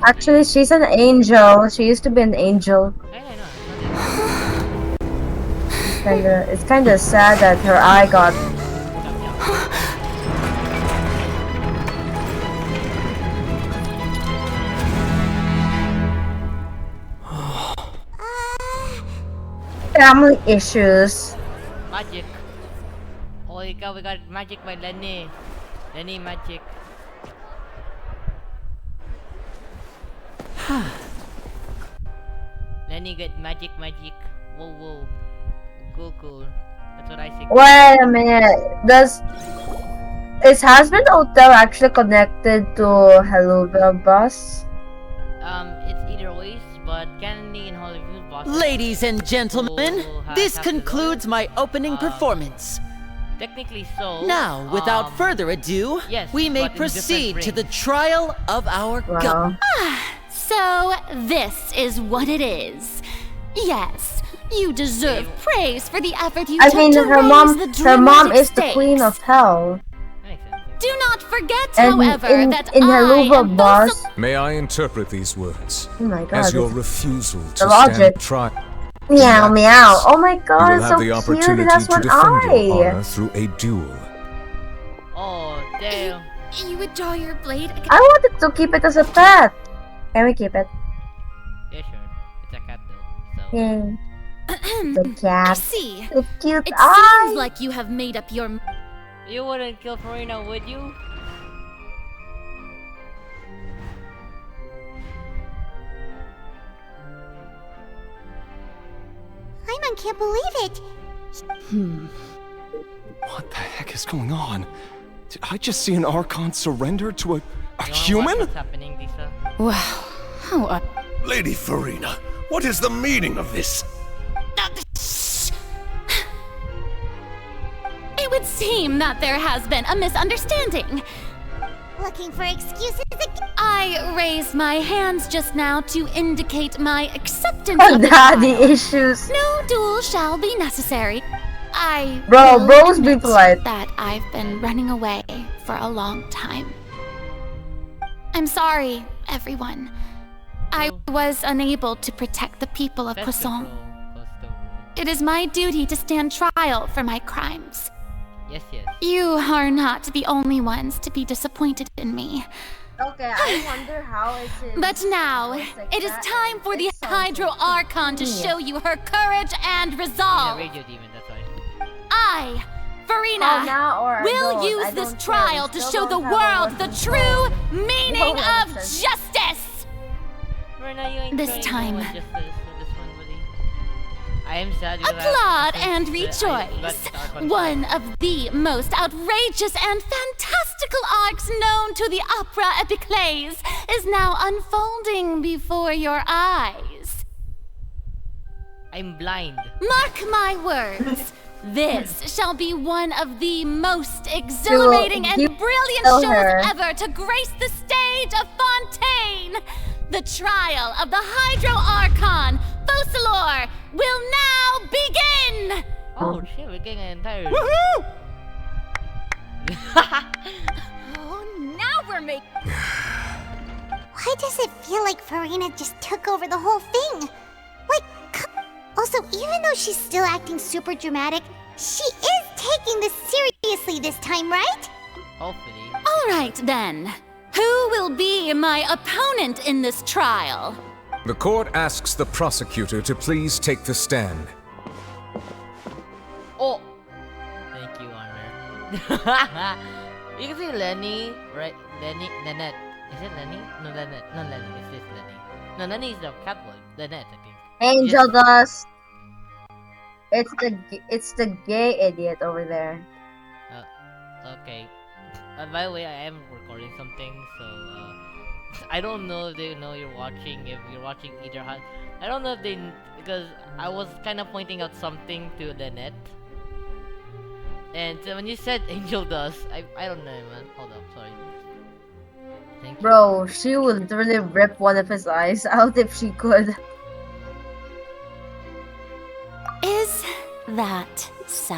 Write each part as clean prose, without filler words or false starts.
Actually, she's an angel. She used to be an angel. I know. It's kinda sad that her eye got. Family issues. Magic. Oh, we got magic by Lenny. Lenny magic. Lenny got magic. Whoa. Cool. That's what I think. Wait a minute. Is Husband Hotel actually connected to Helluva Bus? It's either ways, but Candy and Hollywood bosses. Ladies and gentlemen, this concludes my opening performance. Technically so. Now, without further ado, yes, we may but in proceed to different the trial of our god. So, this is what it is. Yes, you deserve praise for the effort you took to raise the her mom dramatic is the stakes. queen of hell. Do not forget, And however, that in I Helluva am Bus. May I interpret these words Oh my god. as your refusal to logic. stand trial? Meow meow. Oh my You god, will have so the cute. opportunity It has to one defend your eye. honor through a duel. Oh, damn. You would draw your blade against. I wanted to keep it as a pet. Can we keep it? Yeah, sure. It's a cat though. So. Yeah. The I cat. see. The cute It eye. seems like you have made up your. You wouldn't kill Farina, would you? Paimon can't believe it. What the heck is going on? Did I just see an Archon surrender to a You wanna human? watch what's happening, Lisa? Wow. How Lady Farina, what is the meaning of this? It would seem that there has been a misunderstanding. Looking for excuses again? I raised my hands just now to indicate my acceptance of the Daddy trial. issues. No duel shall be necessary. I Bro, will bros be admit polite. that I've been running away for a long time. I'm sorry, everyone. I was unable to protect the people of Poisson. It is my duty to stand trial for my crimes. Yes. You are not the only ones to be disappointed in me. Okay, I wonder how is it. But now, it is time for the Hydro Archon to show you her courage and He's a resolve. radio demon, that's why. I, Farina, now or I will don't. use I this don't trial care. to Still show the don't have a world the weapon. true meaning No of weapons. justice. Farina, you ain't This showing time. no justice for this one, buddy. I am sad because Applaud I- and I- rejoice. I got One of the most outrageous and fantastical arcs known to the opera epiclese is now unfolding before your eyes. I'm blind. Mark my words. This shall be one of the most exhilarating and you brilliant tell shows her. ever to grace the stage of Fontaine. The trial of the Hydro Archon, Focalor, will now begin! Oh shit, we're getting an entire. Woohoo! Oh, now we're making. Why does it feel like Farina just took over the whole thing? Like, also, even though she's still acting super dramatic, she is taking this seriously this time, right? Hopefully. All right, then. Who will be my opponent in this trial? The court asks the prosecutor to please take the stand. Oh! Thank you, Honor. You can see Lenny, right? Lynette. Is it Lenny? No, Lynette. No, Lenny. It's this Lenny. No, Lenny is the cat boy. Lynette, I think. Angel Dust. It's the gay idiot over there. Okay. By the way, I am recording something, so I don't know if they know you're watching. If you're watching either, I don't know if they, because I was kind of pointing out something to Lynette. And so when you said Angel Dust, I don't know, man. Hold up, sorry. Thank you. Bro, she would literally rip one of his eyes out if she could. Is that so?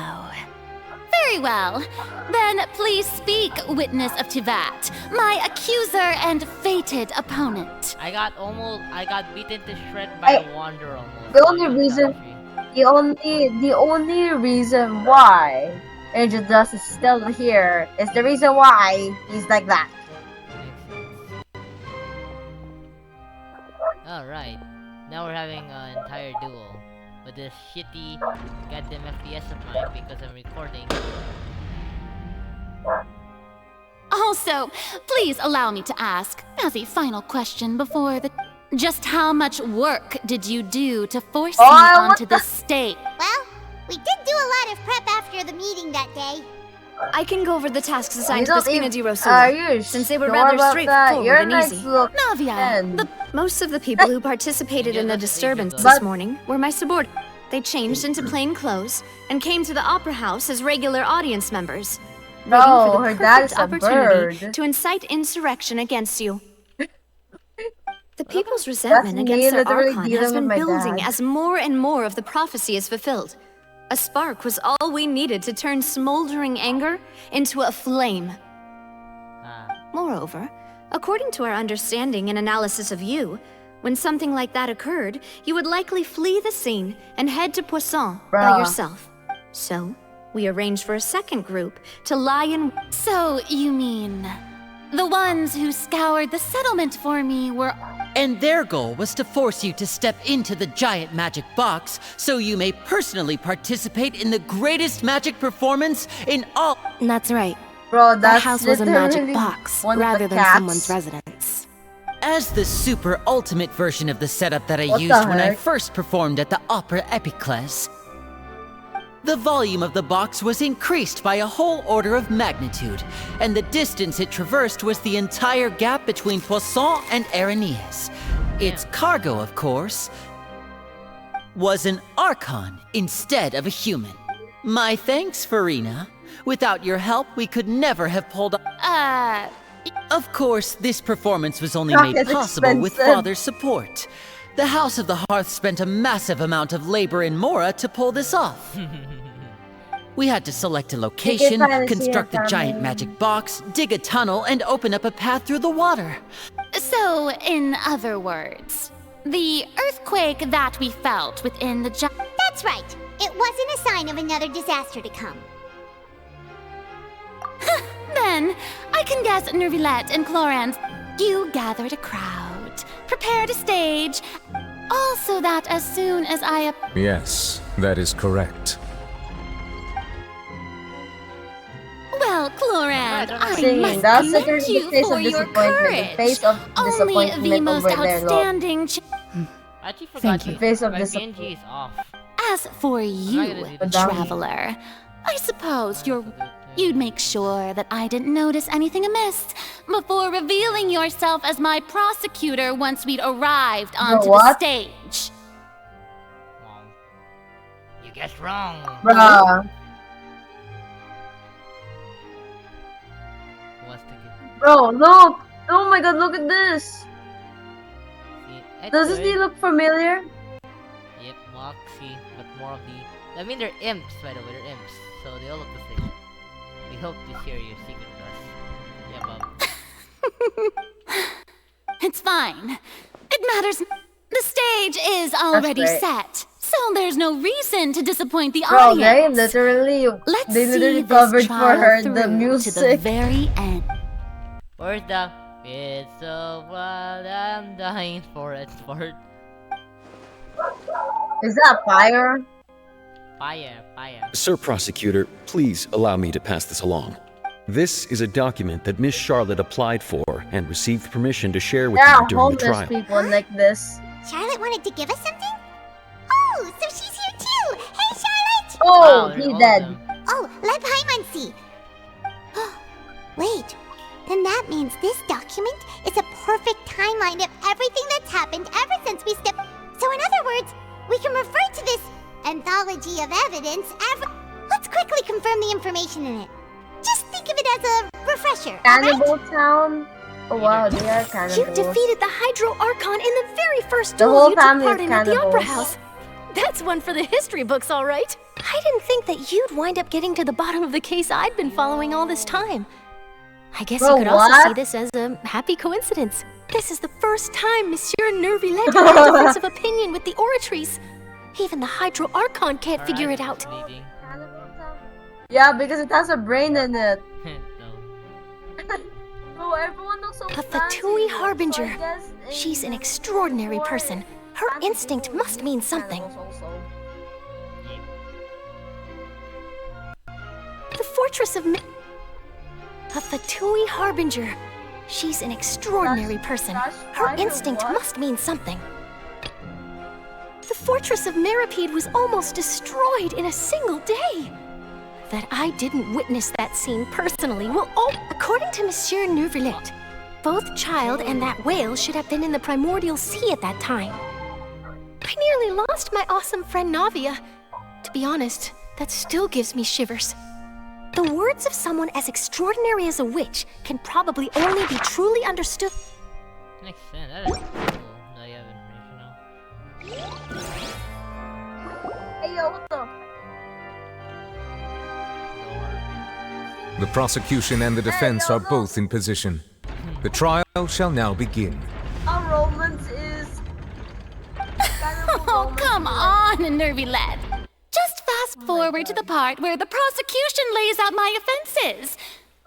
Very well. Then please speak, witness of Tivat, my accuser and fated opponent. I got beaten to shred by a wander almost. The only reason, the only reason why Angel Dust is still here is the reason why he's like that. Alright, now we're having an entire duel with this shitty goddamn FPS of mine because I'm recording. Also, please allow me to ask, as a final question before the... Just how much work did you do to force me onto this stage? Well, we did do a lot of prep after the meeting that day. I can go over the tasks assigned to the Spina di Are Rosula, you since they were sure rather about straightforward Your and knights easy. look Navia, Most of the people who participated in the disturbance this morning were my subordinates. They changed into plain clothes and came to the Opera House as regular audience members, waiting No, for her the dad is perfect a opportunity bird. to incite insurrection against you. The people's That's resentment me against their literally Archon dealing has with been my building dad. as more and more of the prophecy is fulfilled. A spark was all we needed to turn smoldering anger into a flame. Moreover, according to our understanding and analysis of you, when something like that occurred, you would likely flee the scene and head to Poisson by Bruh. yourself. So, we arranged for a second group to lie in... So, you mean... The ones who scoured the settlement for me were... And their goal was to force you to step into the giant magic box so you may personally participate in the greatest magic performance in all... That's right. Bro, The that's house was a magic literally box, one of the rather than cats. someone's residence. As the super ultimate version of the setup that I What the used when I heck? first performed at the Opera Epiclese, the volume of the box was increased by a whole order of magnitude, and the distance it traversed was the entire gap between Poisson and Areneas. Its cargo, of course, was an Archon instead of a human. My thanks, Farina. Without your help, we could never have pulled off. Of course, this performance was only Fuck, made it's possible with expensive. Father's support. The House of the Hearth spent a massive amount of labor in Mora to pull this off. We had to select a location, finally see construct your the giant family. magic box, dig a tunnel, and open up a path through the water. So, in other words, the earthquake that we felt within the That's right. It wasn't a sign of another disaster to come. Then, I can guess Nervilette and Clorans, you gathered a crowd, prepared a stage, all so that as soon as I... Yes, that is correct. Well, Cloran, I Singing, must that's commend literally you the face for of your disappointment. courage. The face of Only disappointment the most over there, look. outstanding... I actually forgot Thank you. Face of my disappointment. PNG is off. As for you, gonna do this. traveler, I suppose you'd make sure that I didn't notice anything amiss before revealing yourself as my prosecutor once we'd arrived onto the what? stage. Wrong. You guessed wrong. Bruh. What's the good? Bro, look! Oh my god, look at this! See, Doesn't he look familiar? Yep, Moxie, but more of the... I mean, they're imps, by the way, they're imps. So they all look the same. We hope to share your secret with us. Yeah, Bob. It's fine. It matters. The stage is already great. set, so there's no reason to disappoint the Bro, they audience. literally, Let's they see literally this covered for trial her through the to the music. very end. Where's the... It's so wild, I'm dying for it, part. Is that fire? Fire. Sir Prosecutor, please allow me to pass this along. This is a document that Miss Charlotte applied for and received permission to share with There are you during the homeless trial. people like this. Charlotte wanted to give us something? Oh, so she's here too! Hey, Charlotte! Oh, Wow, he all of dead. them. Oh, let Paimon see. Wait, then that means this document is a perfect timeline of everything that's happened ever since we stepped. So in other words, we can refer to this anthology of evidence Let's quickly confirm the information in it. Just think of it as a refresher, Cannibal Town? Oh wow, they are cannibals. You defeated the Hydro Archon in the very first The duel whole you took family part is in at the Opera cannibals. House. That's one for the history books, all right. I didn't think that you'd wind up getting to the bottom of the case I'd been following all this time. I guess Bro, you could also what? see this as a happy coincidence. This is the first time Monsieur Nervillet had a difference of opinion with the Oratrice. Even the Hydro Archon can't figure it out. Yeah, because it has a brain in it. No. Bro, everyone looks so A fancy, Fatui so I Harbinger. guess She's an extraordinary person. Her instinct must mean something. The Fortress of A Fatui Harbinger. She's an extraordinary person. Her instinct must mean something. The Fortress of Meripede was almost destroyed in a single day. That I didn't witness that scene personally will all... According to Monsieur Nervillet, both Child and that whale should have been in the Primordial Sea at that time. I nearly lost my awesome friend Navia. To be honest, that still gives me shivers. The words of someone as extraordinary as a witch can probably only be truly understood. Makes sense. That is cool. Now you have information now. Hey, yo, what the? The prosecution and the defense are both in position. The trial shall now begin. Our romance is... Oh, come on, Nervillet. Just fast forward to the part where the prosecution lays out my offenses.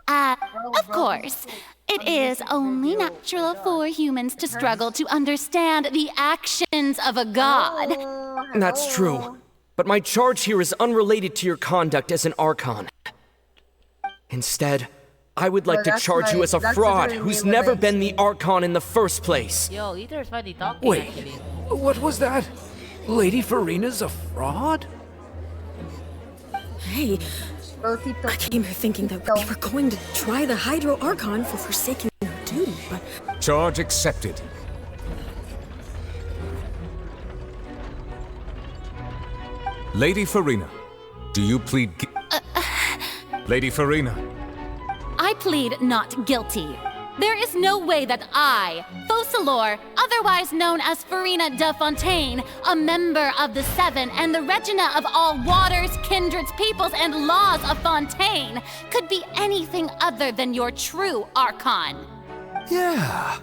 Of course, it is only natural for humans to struggle to understand the actions of a god. That's true. But my charge here is unrelated to your conduct as an Archon. Instead, I would like to charge you as a fraud who's never been the Archon in the first place. Yo, Ether's finally talking. Wait, Actually. what was that? Lady Farina's a fraud? Hey, I came here thinking that we were going to try the Hydro Archon for forsaking her duty, but... Charge accepted. Lady Farina, do you plead Lady Farina. I plead not guilty. There is no way that I, Focalor, otherwise known as Farina de Fontaine, a member of the Seven and the Regina of all waters, kindreds, peoples, and laws of Fontaine, could be anything other than your true Archon. Yeah,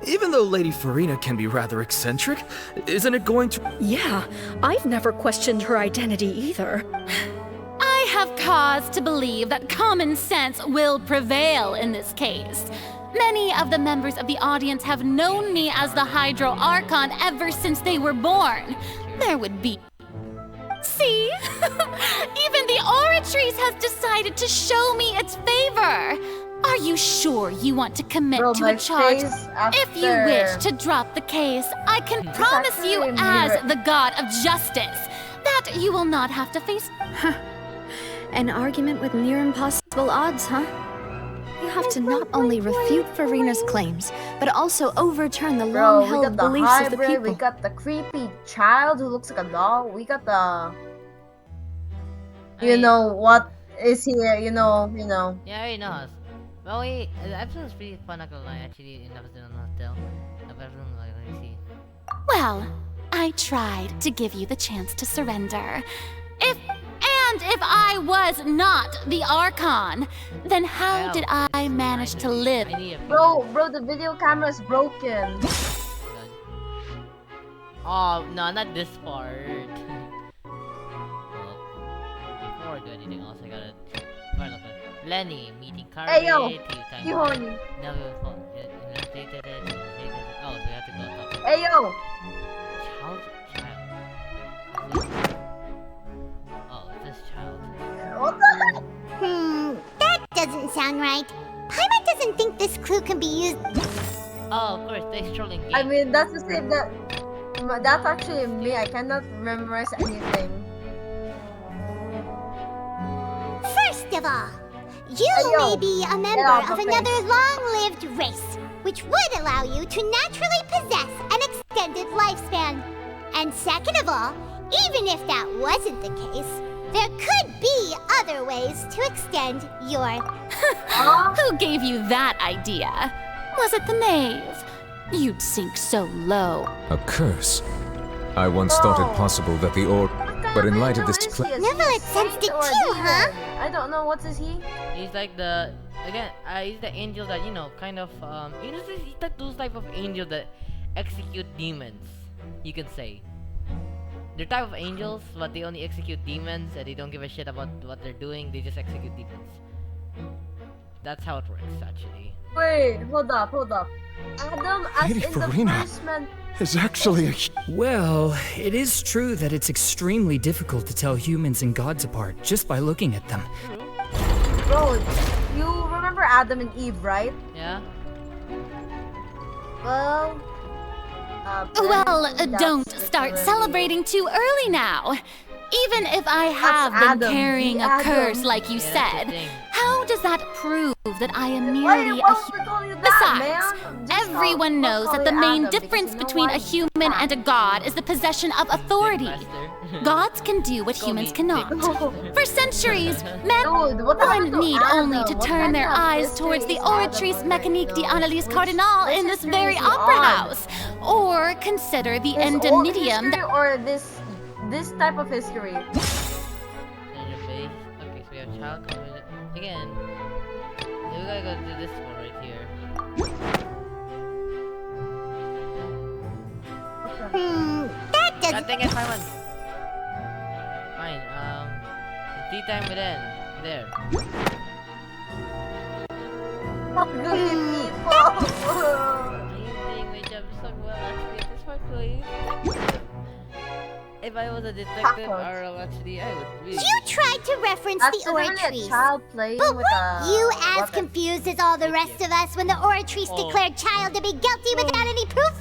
even though Lady Farina can be rather eccentric, isn't it going to... Yeah, I've never questioned her identity either. I have cause to believe that common sense will prevail in this case. Many of the members of the audience have known me as the Hydro Archon ever since they were born. There would be... See? Even the Oratrice has decided to show me its favor. Are you sure you want to commit to a charge? If you wish to drop the case, I can promise you as the god of justice that you will not have to face... An argument with near impossible odds, huh? You have to not only refute Farina's claims, but also overturn the long-held beliefs hybrid, of the people. We got the creepy child who looks like a doll. We got the... You know, what is here, you know. Yeah, he knows. Well, the episode was pretty fun, not gonna lie, actually, in episode on the hotel. Let me see. Well, I tried to give you the chance to surrender. If I was not the Archon, then how did I manage to live? Bro, the video camera is broken. Oh, no, not this part. Well, before I do anything else, I gotta... Lenny, meeting Carly, Hey, yo, time. you horny. Oh, so we have to go talk. Hey, yo. Child. Oh, this child. What the heck? That doesn't sound right. Paimon doesn't think this clue can be used. Oh, of course, they're trolling game. I mean, that's the same that... That's actually me. I cannot memorize anything. First of all, you may be a member of another long-lived race, which would allow you to naturally possess an extended lifespan. And second of all, even if that wasn't the case, there could be other ways to extend your... Who gave you that idea? Was it the knave? You'd sink so low. A curse. I once thought it possible that the But in light of angel this is he? Is Never he a let sense saint to or a kill, huh? demon? I don't know. What is he? He's like the he's the angel that kind of he's like those type of angel that execute demons. You can say they're type of angels, but they only execute demons and they don't give a shit about what they're doing. They just execute demons. That's how it works, actually. Wait, hold up. Adam as Lady in the Farina. first man. Is actually a... Well, it is true that it's extremely difficult to tell humans and gods apart just by looking at them. Bro, you remember Adam and Eve, right? Yeah. Well, Well, apparently don't that's start literally- celebrating too early now. Even if I have That's been Adam, carrying the a curse Adam. like you Yeah, that's the said, thing. how does that prove that I am Why merely a won't we call you that, Besides, man? Just everyone call knows that you the main Adam, because difference you know between why? a human and a god is the possession of authority. Master. Gods can do what Call humans me cannot. Dick. For centuries, Dude, what happened to need Adam? only to What turn kind their of eyes history towards the is Adam Oratrice on Mécanique right now? d'Analyse Which- Cardinal which in this history very is he opera on? house. Or consider the His old indemnitium history or this type of history? There's your base. Okay, so we have child coming again. We gotta go do this one right here. That I doesn't... think it's fine. Fine. Tea time with N. There. Fuck good people. I'm doing my job so well. Actually, at this point, please. If I was a detective, Tacos. actually, I would really. You tried to reference That's the literally a Oratrice. child playing But with a you as weapon. confused as all the rest of us when the Oratrice Oh. declared child to be guilty without any proof?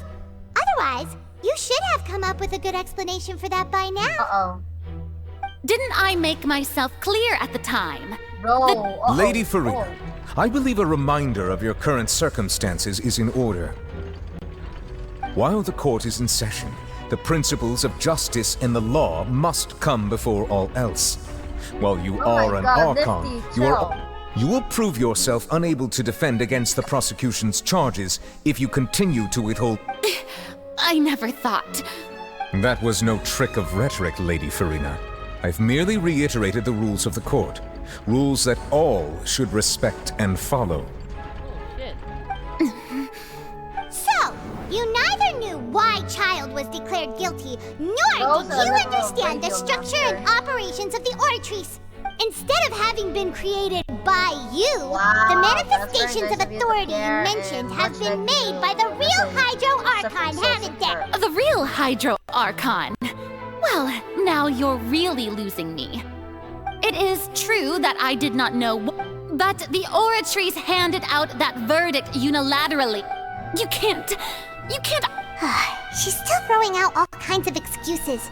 Otherwise, you should have come up with a good explanation for that by now. Uh-oh. Didn't I make myself clear at the time? Bro, uh-oh. Lady Farina, Oh. I believe a reminder of your current circumstances is in order. While the court is in session, the principles of justice and the law must come before all else. While you Oh my are an God, Archon, Nifty, you will prove yourself unable to defend against the prosecution's charges if you continue to withhold. I never thought. That was no trick of rhetoric, Lady Farina. I've merely reiterated the rules of the court. Rules that all should respect and follow. Oh shit. So, you neither knew why child was declared guilty, nor Those did are you little understand the radio structure and master. operations of the Oratrice. Instead of having been created by you, Wow, the that's very manifestations nice of of you to authority you care mentioned and have much been like made you by the real listen, Hydro suffering Archon, so haven't they? The real Hydro Archon. Well, now you're really losing me. It is true that I did not know, but the Oratrice handed out that verdict unilaterally. You can't. She's still throwing out all kinds of excuses.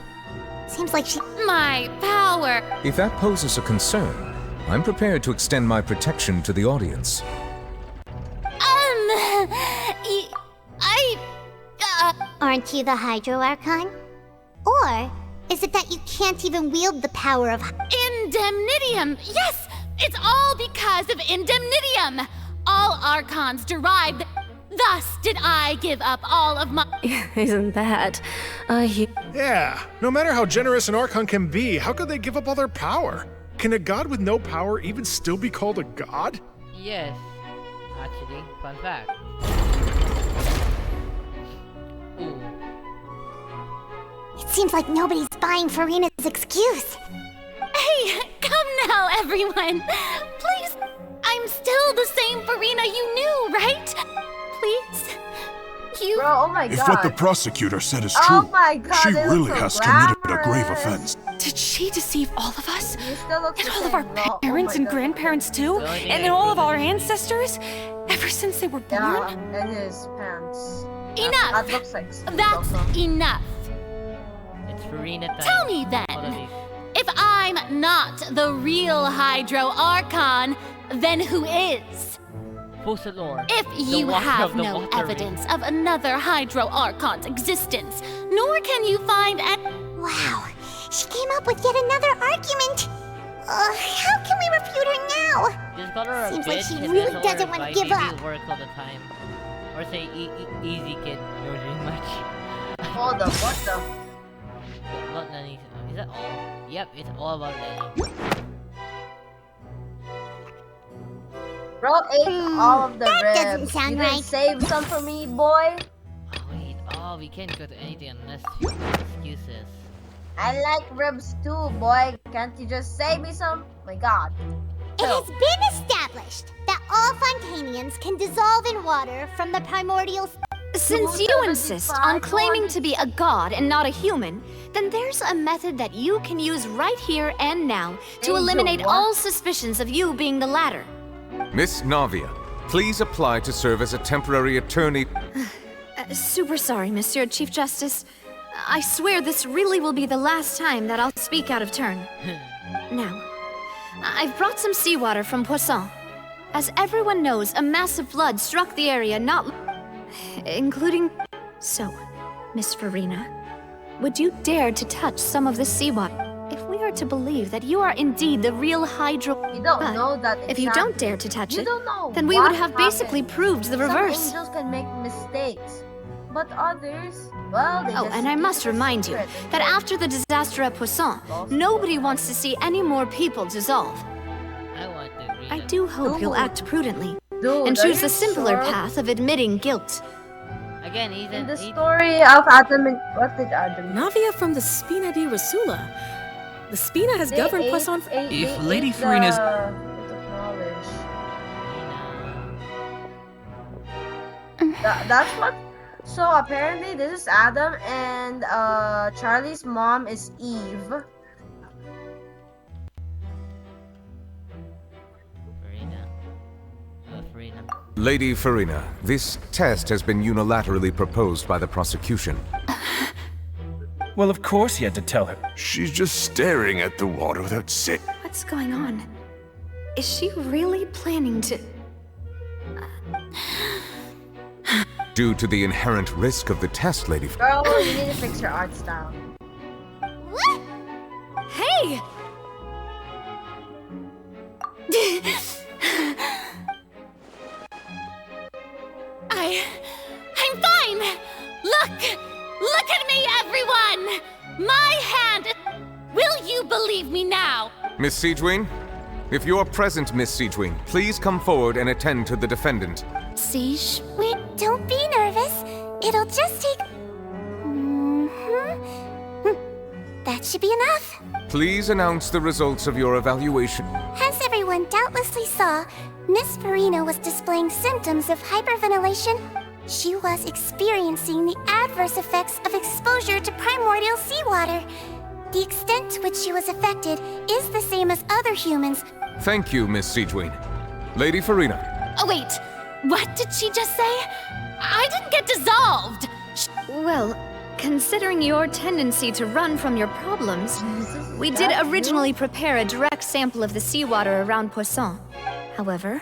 Seems like she... My power. If that poses a concern, I'm prepared to extend my protection to the audience. Aren't you the Hydro Archon? Or is it that you can't even wield the power of... Indemnitium! Yes! It's all because of Indemnitium! All Archons derived. Thus did I give up all of my. Isn't that? Yeah, no matter how generous an Archon can be, how could they give up all their power? Can a god with no power even still be called a god? Yes. Actually, fun fact. Ooh. It seems like nobody's buying Farina's excuse. Hey, come now, everyone! Please, I'm still the same Farina you knew, right? Please? You. Bro, oh my If god. what the prosecutor said is true, Oh my god, she they look really so has committed a grave glamorous. offense. Did she deceive all of us? You still look And the all of same, our bro. Oh parents my and God. grandparents too? The only thing And I then all of improved our is- ancestors? Ever since they were born? Yeah, and his pants. Enough! That looks like Steve That's also. enough. It's Farina time. Tell me Hold on, then, please. if I'm not the real Hydro Archon, then who is? Fussalor. If the you Walker have of the no Water evidence of another Hydro Archon's existence, nor can you find Wow, she came up with yet another argument. How can we refute her now? Just call her a Seems bitch like she and really then doesn't her wanna like, give maybe up. work all the time. Or say easy kid, you're doing much. Hold up, what the? About Lenny. Is that all? Yep, it's all about Lenny. Bro ate all of the that doesn't ribs. sound You didn't right. save some for me, boy? Oh wait, oh we can't go to anything unless you make excuses. I like ribs too, boy. Can't you just save me some? My god. It has been established that all Fontanians can dissolve in water from the primordial. Since you insist on claiming to be a god and not a human, then there's a method that you can use right here and now to eliminate all suspicions of you being the latter. Miss Navia, please apply to serve as a temporary attorney. Super sorry, Monsieur Chief Justice. I swear this really will be the last time that I'll speak out of turn. Now, I've brought some seawater from Poisson. As everyone knows, a massive flood struck the area including... So, Miss Farina, would you dare to touch some of this seawater? If we are to believe that you are indeed the real Hydro... You don't know that if you don't dare to touch it, know then we would have basically proved the reverse. Some angels can make mistakes, but others, well, they Oh, just and I keep must it a remind you secret that after the disaster at Poisson, nobody wants to see any more people dissolve. I want to read I do hope you'll act prudently Dude, and are choose you the simpler sure? path of admitting guilt. Again, Ethan. In the story of Adam and... What did Adam... Navia from the Spina di Rasula. The Spina has governed Poisson for... If Lady Farina's... That's what... So apparently this is Adam and Charlie's mom is Eve. Farina. Lady Farina, this test has been unilaterally proposed by the prosecution. Well, of course you had to tell her. She's just staring at the water without saying. What's going on? Is she really planning to... Due to the inherent risk of the test, Lady Girl, you need to fix your art style. What? Hey! I'm fine! Look at me, everyone! My hand... Will you believe me now? Miss Siegewin? If you are present, Miss Siegewin, please come forward and attend to the defendant. Siege? Wait, don't be nervous. It'll just take... That should be enough. Please announce the results of your evaluation. As everyone doubtlessly saw, Miss Farina was displaying symptoms of hyperventilation. She was experiencing the adverse effects of exposure to primordial seawater. The extent to which she was affected is the same as other humans. Thank you, Miss Siegewin. Lady Farina. Oh, wait. What did she just say? I didn't get dissolved! Well, considering your tendency to run from your problems, we did originally prepare a direct sample of the seawater around Poisson. However,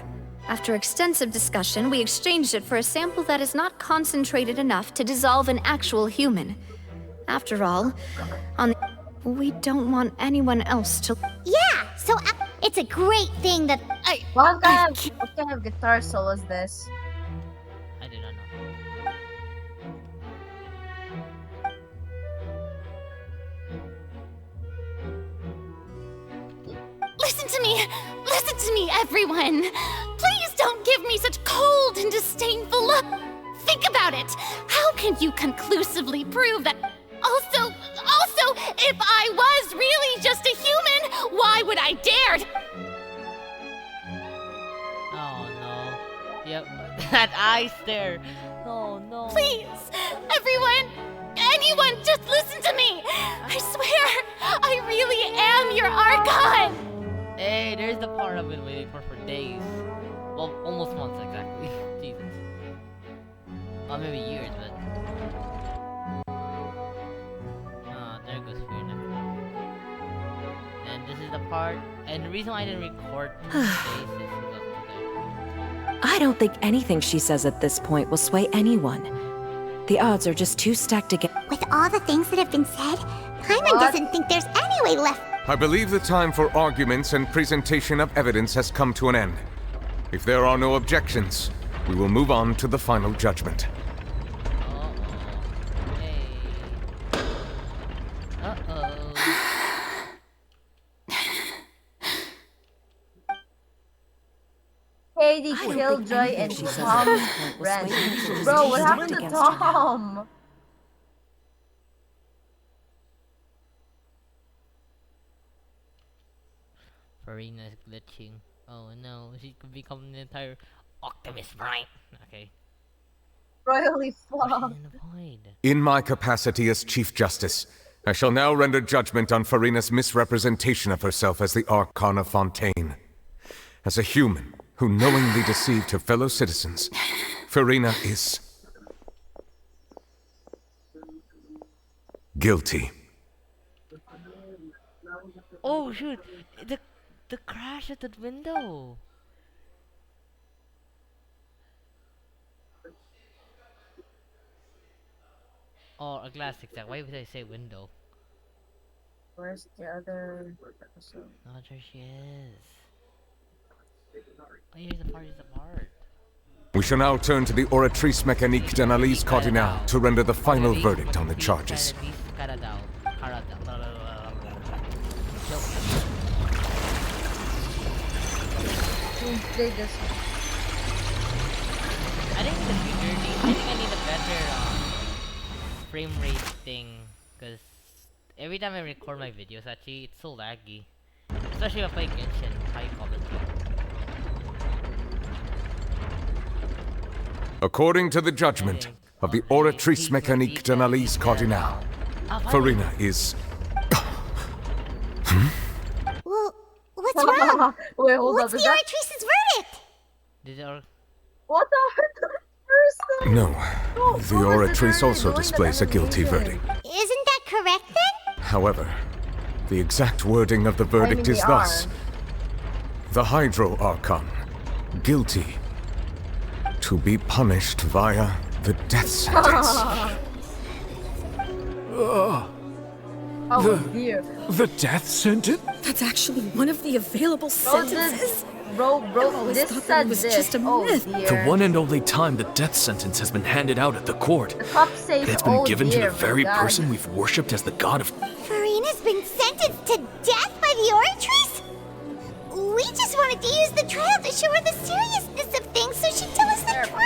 after extensive discussion, we exchanged it for a sample that is not concentrated enough to dissolve an actual human. After all, we don't want anyone else to... Yeah, so it's a great thing that What kind of guitar solo is this? I do not know. Listen to me, everyone! Please don't give me such cold and disdainful look! Think about it! How can you conclusively prove that... Also, if I was really just a human, why would I dare... Oh no. Yep. That eye stare. Oh no. Please, everyone, anyone, just listen to me! I swear, I really am your Archon! Hey, there's the part I've been waiting for days. Well, almost months exactly. Jesus. Well, maybe years, but... there goes Fear Next. And this is the part... And the reason why I didn't record days is because I don't think anything she says at this point will sway anyone. The odds are just too stacked against... With all the things that have been said, Paimon doesn't think there's any way left. I believe the time for arguments and presentation of evidence has come to an end. If there are no objections, we will move on to the final judgment. Killjoy and Tom Brand. Bro, what happened to Tom? Farina is glitching. Oh no, she could become an entire Optimus Prime. Okay. Royally fucked. In my capacity as Chief Justice, I shall now render judgment on Farina's misrepresentation of herself as the Archon of Fontaine. As a human who knowingly deceived her fellow citizens, Farina is guilty. Oh shoot! The crash at that window. Oh, a glass exact. Why would I say window? Where's the other person? Oh, there she is. Oh, here's the part. We shall now turn to the Oratrice Mécanique d'Analyse Cardinale to render the final verdict on the charges. I think in the future, I think I need a better frame rate thing, because every time I record my videos, actually, it's so laggy. Especially if I play genshin, high quality. According to the judgment of the Oratrice Mécanique d'Analyse Cardinale, Farina is... Well, what's wrong? Wait, hold What's up, the Oratrice's verdict? What the person? No, the Oratrice also displays a guilty verdict. Isn't that correct then? However, the exact wording of the verdict is thus: the Hydro Archon, guilty, to be punished via the death sentence. Dear. The death sentence? That's actually one of the available sentences. Bro, this said was this. just a myth. The one and only time the death sentence has been handed out at the court. The top says, And it's been given to the very person we've worshipped as the god of... Farina's been sentenced to death by the Oratrice? We just wanted to use the trial to show her the seriousness of things so she'd tell us the truth.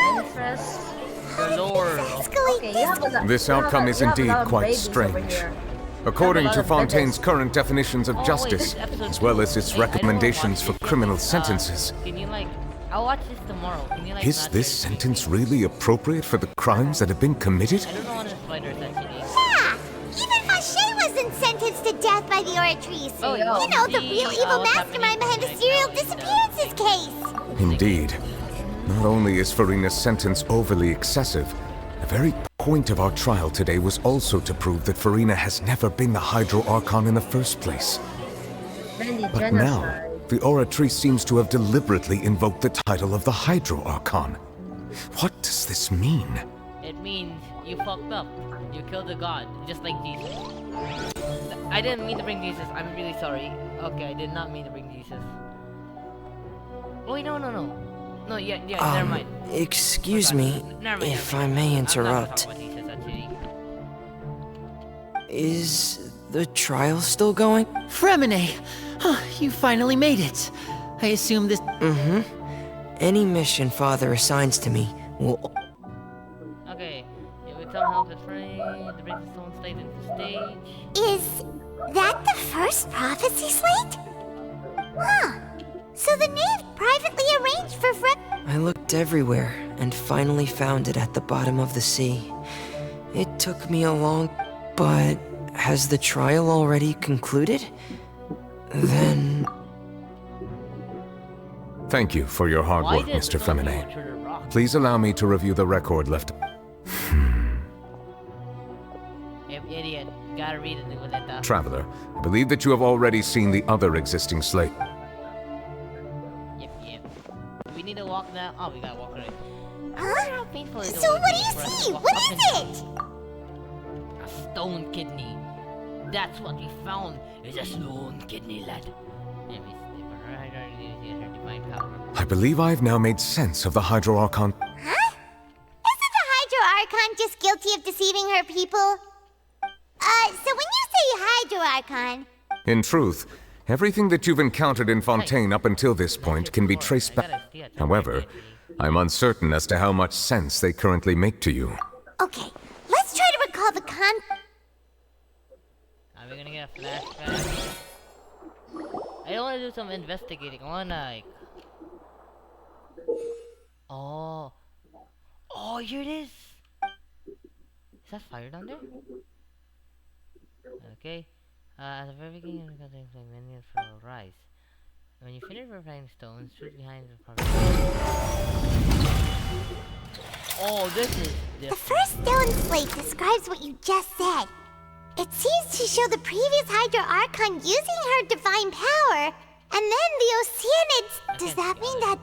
How did things escalate This outcome is indeed quite strange. According to Fontaine's current definitions of justice, as well as its recommendations for criminal sentences, Can you I'll watch this tomorrow. Can you is this sentence really appropriate for the crimes that have been committed? I don't know what a spider essentially. Yeah! Even Fauché wasn't sentenced to death by the Oratrice. Oh, you know, the real evil mastermind behind the serial disappearances case. Indeed. Not only is Farina's sentence overly excessive, the very point of our trial today was also to prove that Farina has never been the Hydro Archon in the first place. But now, the Oratrice seems to have deliberately invoked the title of the Hydro Archon. What does this mean? It means you fucked up. You killed a god, just like Jesus. I didn't mean to bring Jesus. I'm really sorry. Okay, I did not mean to bring Jesus. Oh, wait, no. No, yeah, never mind. Excuse me, if I may interrupt. Is the trial still going? Fremine! You finally made it. I assume this... Mm-hmm. Any mission Father assigns to me will... Okay, with some help with Frey, the break the stone slate into stage. Is that the first prophecy slate? Huh. So the knave privately arranged for I looked everywhere and finally found it at the bottom of the sea. It took me a long... But has the trial already concluded? Then... Thank you for your hard work, Mr. Femine. Please allow me to review the record left. Idiot, gotta read it with that. Traveler, I believe that you have already seen the other existing slate. Yep. We need to walk now. Oh, we gotta walk already. Huh? So what do you see? What is it? A stone kidney. That's what we found. It's a stone kidney, lad. I believe I have now made sense of the Hydro Archon. Huh? Isn't the Hydro Archon just guilty of deceiving her people? So when you say Hydro Archon... In truth, Everything that you've encountered in Fontaine up until this point can be traced back. However, I'm uncertain as to how much sense they currently make to you. Okay, let's try to recall the Are we gonna get a flashback? I don't wanna do some investigating. I wanna like... Oh. Oh, here it is! Is that fire down there? Okay. At the very beginning of the menu will rise. When you finish replying stones, shoot behind the property. Oh, this is different. The first stone slate describes what you just said. It seems to show the previous Hydro Archon using her divine power, and then the Oceanids. Does that mean that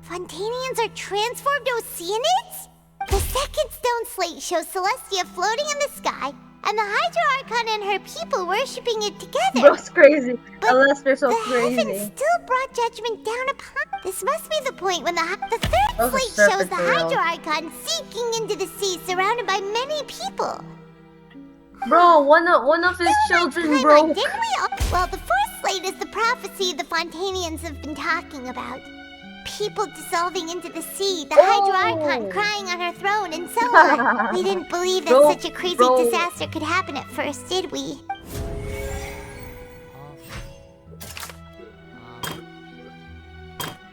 Fontanians are transformed Oceanids? The second stone slate shows Celestia floating in the sky, and the Hydro Archon and her people worshipping it together. Bro's crazy. Unless they're so the crazy. heavens still brought judgment down upon. This must be the point when the third slate shows the Hydro Archon sinking into the sea, surrounded by many people. Bro, one of his children broke. Didn't we all? Well, the fourth slate is the prophecy the Fontanians have been talking about. People dissolving into the sea, the Hydro Archon crying on her throne, and so on. We didn't believe that such a crazy disaster could happen at first, did we?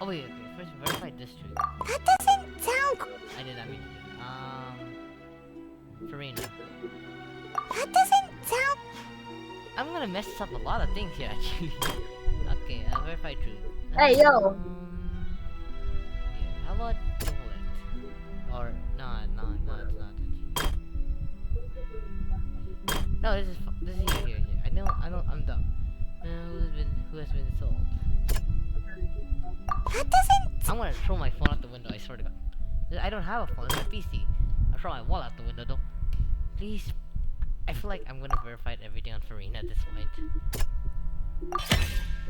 Oh wait, okay. First verify district. That doesn't sound. I did not mean to. Farina. That doesn't sound. I'm gonna mess up a lot of things here actually. Okay, verify truth. Hey yo. How about double it? Or no, it's not. No, this is here. I know, I'm dumb. Who has been sold? That doesn't. I'm gonna throw my phone out the window. I swear to God. I don't have a phone. It's a PC. I'll throw my wall out the window though. Please. I feel like I'm gonna verify everything on Farina at this point.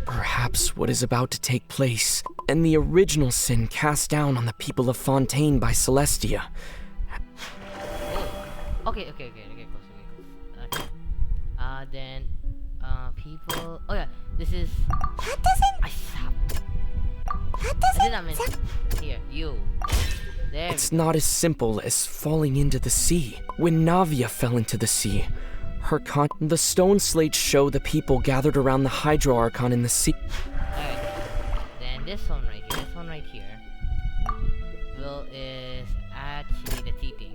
Perhaps what is about to take place, and the original sin cast down on the people of Fontaine by Celestia. Okay, get close. Okay. Then, people... Oh yeah, this is... That doesn't... I stopped. That doesn't... I did not mean... Here, you. There It's not as simple as falling into the sea. When Navia fell into the sea, the stone slates show the people gathered around the Hydro Archon in the sea. Alright. Then this one right here. Will is actually the teething.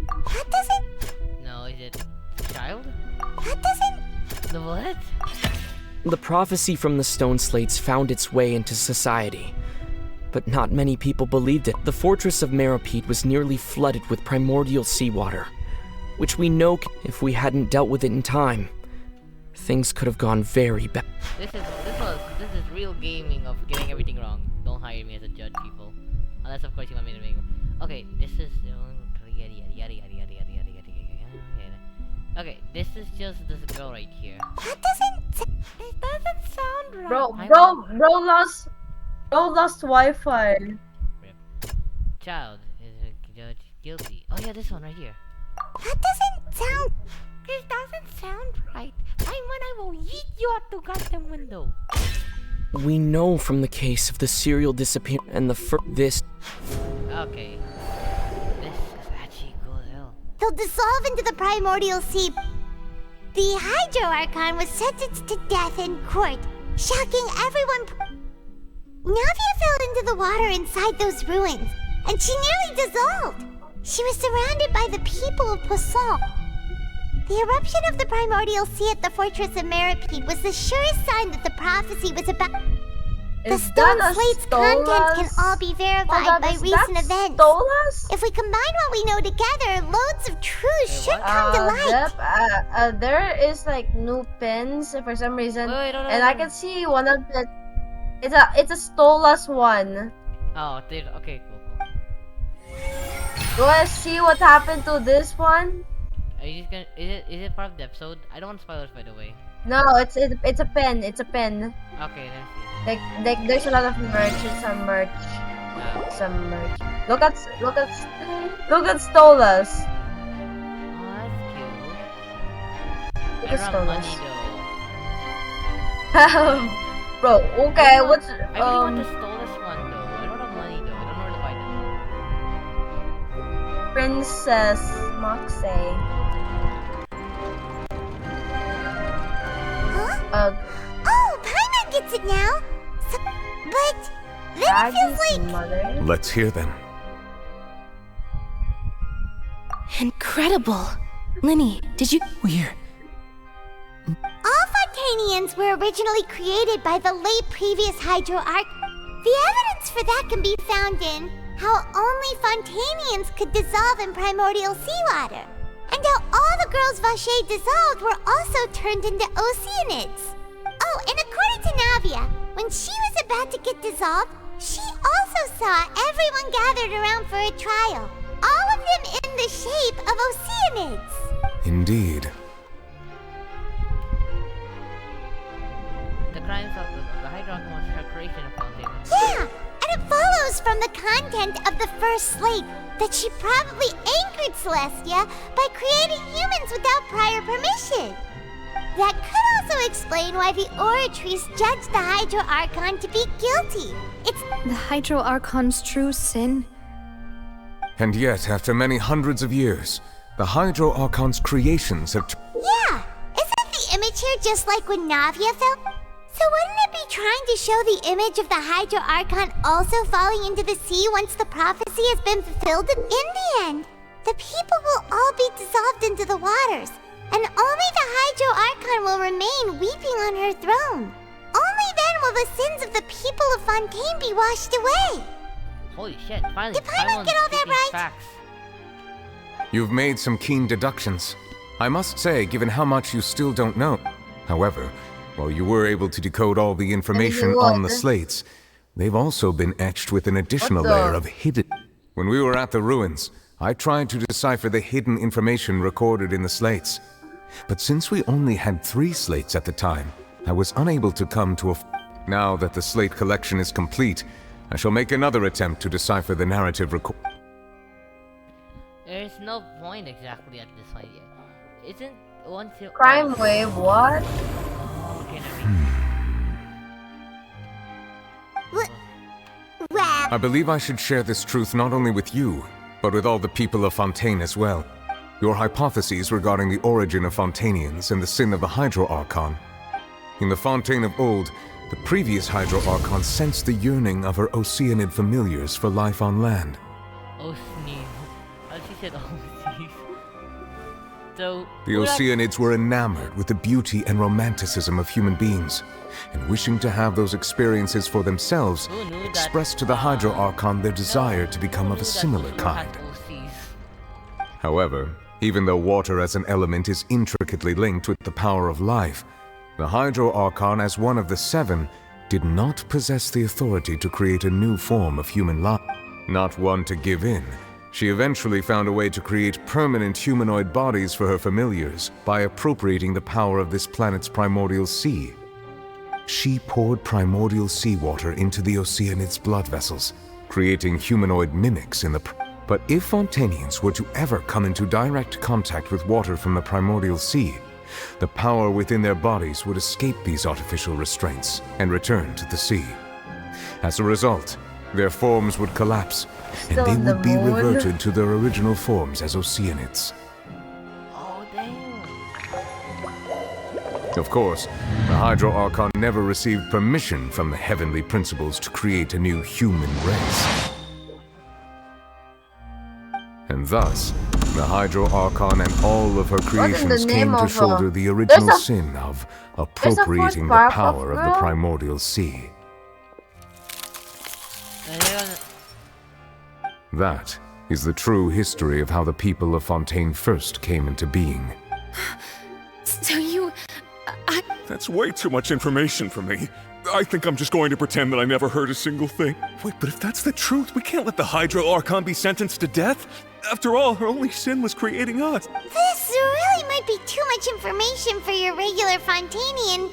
That doesn't... No, is it child? That doesn't... The what? The prophecy from the stone slates found its way into society. But not many people believed it. The fortress of Meropide was nearly flooded with primordial seawater, which we know if we hadn't dealt with it in time, things could have gone very bad. This is real gaming of getting everything wrong. Don't hire me as a judge, people. Unless of course you want me to make. Okay, this is okay, this is just this girl right here. That doesn't... It doesn't sound right. Bro lost Wi-Fi. Child is judged guilty. Oh yeah, this one right here. That doesn't sound... This doesn't sound right. I'm when I will yeet you out the goddamn window. We know from the case of the serial disappearance and this. Okay. This is actually cool as hell. They'll dissolve into the primordial sea. The Hydro Archon was sentenced to death in court, shocking everyone. Navia fell into the water inside those ruins, and she nearly dissolved. She was surrounded by the people of Poisson. The eruption of the primordial sea at the fortress of Meropide was the surest sign that the prophecy was about. The stone slate's contents can all be verified by recent events. Stolas? If we combine what we know together, loads of truths should come to light. There is like new pins for some reason, no, and I can see one of the. It's a Stolas one. Oh, okay, cool. Do I see what happened to this one? Are you just gonna? Is it part of the episode? I don't want spoilers, by the way. No, it's a pen. It's a pen. Okay, let's see. Like there's a lot of merch. Some merch. Some merch. Look at Stolas. Oh, that's cute. Look at I run money Stolas. though. Bro, okay, what's I really want to stole this one though. I don't have money though. I don't know where to buy them. Princess Moxie? Huh? Oh, Paimon gets it now. So, but then it feels like mother. Let's hear them. Incredible. Linny, did you... We're... all Fontanians were originally created by the late previous Hydro Arc. The evidence for that can be found in how only Fontanians could dissolve in primordial seawater, and how all the girls Vacher dissolved were also turned into Oceanids. Oh, and according to Navia, when she was about to get dissolved, she also saw everyone gathered around for a trial, all of them in the shape of Oceanids. Indeed. The crimes of the Hydro Archon was her creation of Fountain. Yeah, and it follows from the content of the first slate that she probably angered Celestia by creating humans without prior permission. That could also explain why the Oratrice judged the Hydro Archon to be guilty. It's The Hydro Archon's true sin? And yet, after many hundreds of years, the Hydro Archon's creations have... yeah, isn't the image here just like when Navia fell? So wouldn't it be trying to show the image of the Hydro Archon also falling into the sea once the prophecy has been fulfilled? In the end, the people will all be dissolved into the waters, and only the Hydro Archon will remain weeping on her throne. Only then will the sins of the people of Fontaine be washed away. Holy shit, finally. Did Paimon get all that right? Facts. You've made some keen deductions. I must say, given how much you still don't know. However, while you were able to decode all the information on the slates, they've also been etched with an additional layer of hidden... When we were at the ruins, I tried to decipher the hidden information recorded in the slates. But since we only had 3 slates at the time, I was unable to come to a... Now that the slate collection is complete, I shall make another attempt to decipher the narrative record... There's no point exactly at this point yet. Isn't once you... Crime wave, what? Okay, Well... I believe I should share this truth not only with you, but with all the people of Fontaine as well. Your hypotheses regarding the origin of Fontanians and the sin of the Hydro Archon. In the Fontaine of old, the previous Hydro Archon sensed the yearning of her Oceanid familiars for life on land. Oh, sneeze. Oh, she said oh, sneeze. So... The Oceanids were enamored with the beauty and romanticism of human beings, and wishing to have those experiences for themselves, expressed to the Hydro Archon their desire to become of a similar kind. However, even though water as an element is intricately linked with the power of life, the Hydro Archon, as one of the 7, did not possess the authority to create a new form of human life. Not one to give in, she eventually found a way to create permanent humanoid bodies for her familiars by appropriating the power of this planet's primordial sea. She poured primordial seawater into the Oceanids' blood vessels, creating humanoid mimics in the... But if Fontanians were to ever come into direct contact with water from the primordial sea, the power within their bodies would escape these artificial restraints and return to the sea. As a result, their forms would collapse, and they would be reverted to their original forms as Oceanids. Oh, damn. Of course, the Hydro Archon never received permission from the heavenly principles to create a new human race. And thus, the Hydro Archon and all of her creations came to shoulder the original sin of appropriating the power of the primordial sea. That is the true history of how the people of Fontaine first came into being. So you... That's way too much information for me. I think I'm just going to pretend that I never heard a single thing. Wait, but if that's the truth, we can't let the Hydro Archon be sentenced to death. After all, her only sin was creating us. This really might be too much information for your regular Fontanian,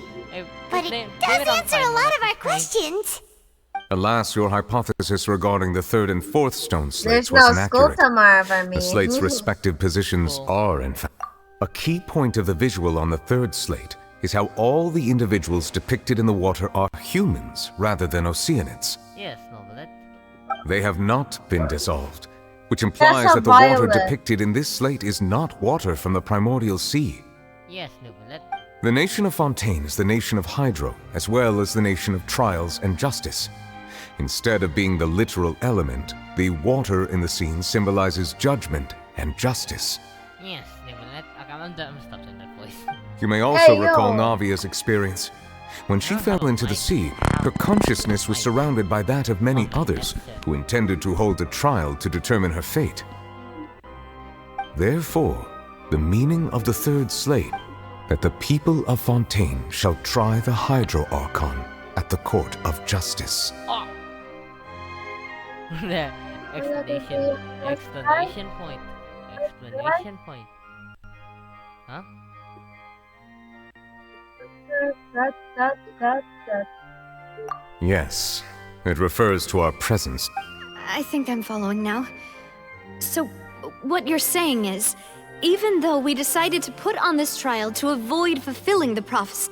but it does answer a lot of our questions. Alas, your hypothesis regarding the 3rd and 4th stone slates was inaccurate. The slates' respective positions are, in fact, a key point of the visual on the 3rd slate is how all the individuals depicted in the water are humans rather than Oceanids. Yes, no, but that... They have not been dissolved, which implies that the water depicted in this slate is not water from the primordial sea. Yes, no, but that... The nation of Fontaine is the nation of Hydro, as well as the nation of trials and justice. Instead of being the literal element, the water in the scene symbolizes judgment and justice. Yes, no, but that... I'm stopped in that place. You may also recall Navia's experience. When she fell into the sea, her consciousness was surrounded by that of many others who intended to hold a trial to determine her fate. Therefore, the meaning of the third slate, that the people of Fontaine shall try the Hydro Archon at the court of justice. Oh. Explanation point. Explanation point. Huh? Yes, it refers to our presence. I think I'm following now. So, what you're saying is, even though we decided to put on this trial to avoid fulfilling the prophecy,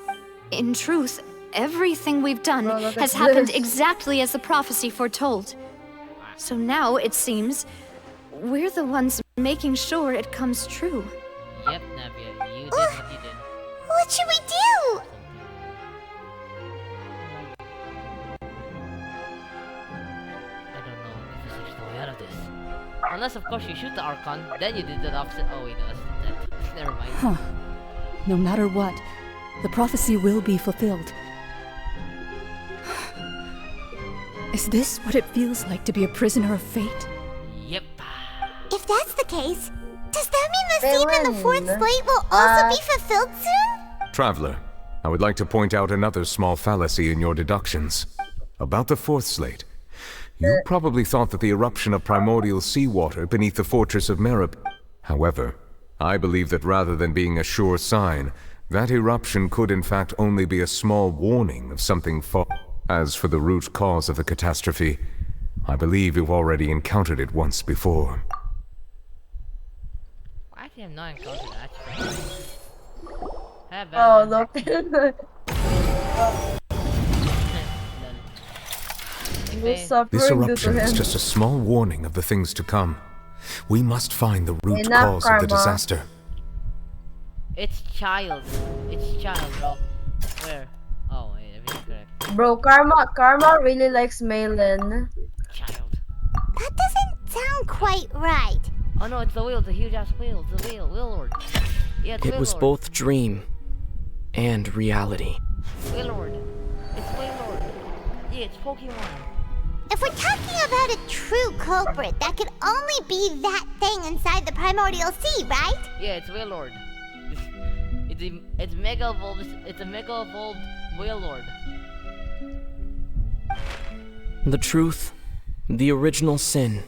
in truth, everything we've done has happened exactly as the prophecy foretold. So now, it seems, we're the ones making sure it comes true. Yep, Navia, you did what you did. What should we do? I don't know if there's no way out of this. Unless, of course, you shoot the Archon, then you did the opposite. Oh, wait, no, that's never mind. Huh. No matter what, the prophecy will be fulfilled. Is this what it feels like to be a prisoner of fate? Yep. If that's the case, does that mean the scene in the fourth slate will also be fulfilled soon? Traveler, I would like to point out another small fallacy in your deductions. About the fourth slate, you probably thought that the eruption of primordial seawater beneath the fortress of Merib. However, I believe that rather than being a sure sign, that eruption could in fact only be a small warning of something far. As for the root cause of the catastrophe, I believe you've already encountered it once before. Actually, I'm not encountered that. Oh, look. This eruption is just a small warning of the things to come. We must find the root cause of the disaster. It's child. It's child, bro. Where? Oh, wait, everything's correct. Bro, Karma really likes Malin. Child. That doesn't sound quite right. Oh no, it's the wheel, it's a huge ass wheel, it's the wheel lord. Yeah, it's It wheel was lord. both dream and reality. Wheel lord. It's wheel lord. Yeah, it's Pokemon. If we're talking about a true culprit, that could only be that thing inside the primordial sea, right? Yeah, it's wheel lord. It's mega evolved. It's a mega evolved whale lord. The truth, the original sin,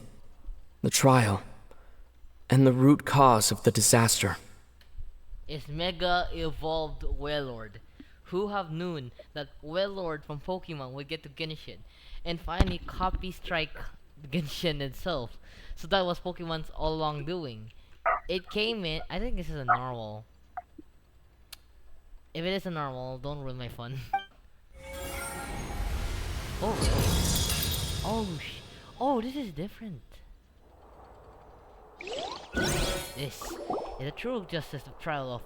the trial, and the root cause of the disaster. It's mega evolved whale lord. Who have known that whale lord from Pokemon would get to Genshin and finally copy strike Genshin itself? So that was Pokemon's all along doing. It came in. I think this is a normal. If it is a normal, don't ruin my fun. Oh, this is different. This is a true justice of trial of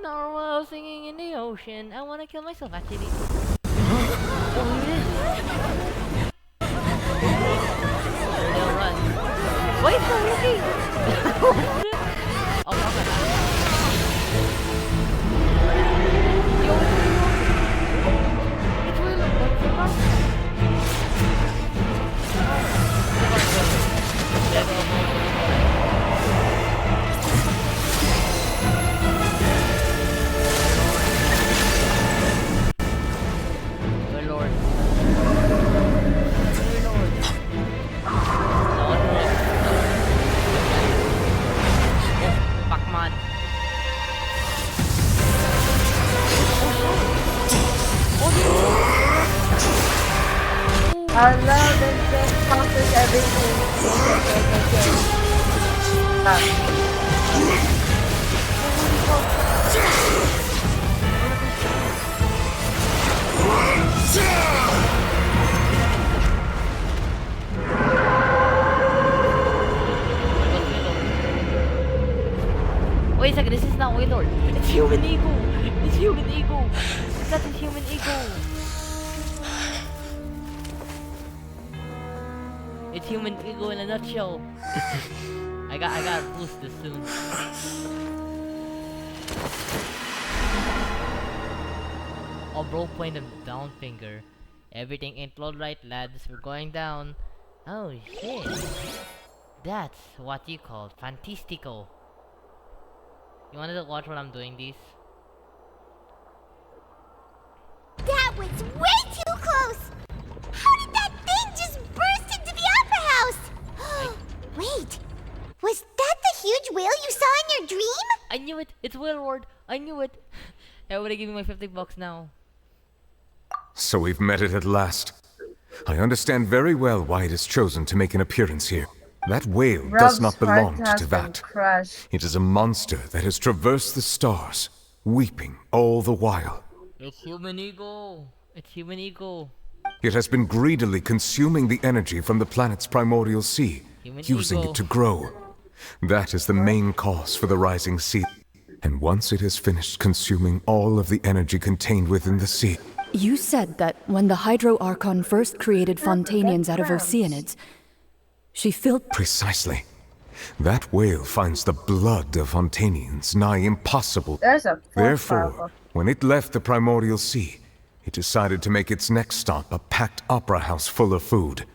normal singing in the ocean. I wanna kill myself actually. Oh, it is. They'll run. Wait, no, looking. Oh, my God. I love it, just conquers everything. Okay. wait a second, this is not Waylord. It's human ego. It's human ego. That's a human ego. It's human ego in a nutshell. I gotta boost this soon. Oh, bro, point him down finger. Everything ain't right, lads. We're going down. Oh shit. That's what you call fantastico. You wanted to watch what I'm doing, these? That was way too close! How did that thing just burst into the Opera House? Wait, was that the huge whale you saw in your dream? I knew it! It's Waylord! I knew it! Everybody give me my $50 now. So we've met it at last. I understand very well why it has chosen to make an appearance here. That whale does not belong to that. It is a monster that has traversed the stars, weeping all the while. It's human ego. It's human ego. It has been greedily consuming the energy from the planet's primordial sea, using it to grow. That is the main cause for the rising sea. And once it has finished consuming all of the energy contained within the sea... You said that when the Hydro Archon first created Fontanians out of Oceanids, she filled... Precisely. That whale finds the blood of Fontanians nigh impossible. Therefore, when it left the primordial sea, it decided to make its next stop a packed opera house full of food.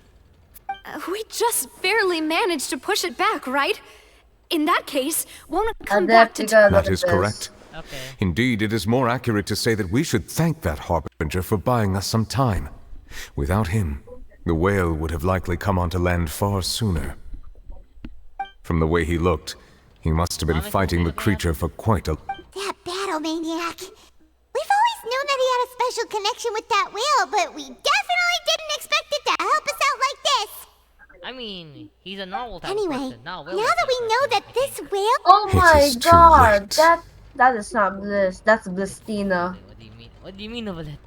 We just barely managed to push it back, right? In that case, won't it come back to... That is correct. Okay. Indeed, it is more accurate to say that we should thank that Harbinger for buying us some time. Without him, the whale would have likely come onto land far sooner. From the way he looked, he must have been fighting the creature for quite a... That battle maniac. We've always known that he had a special connection with that whale, but we definitely didn't expect it to help us out like this. I mean, he's a normal type Anyway, person. now that we know that this whale... Oh my god, that is not Bliss, that's Blistina. What do you mean, Novelette?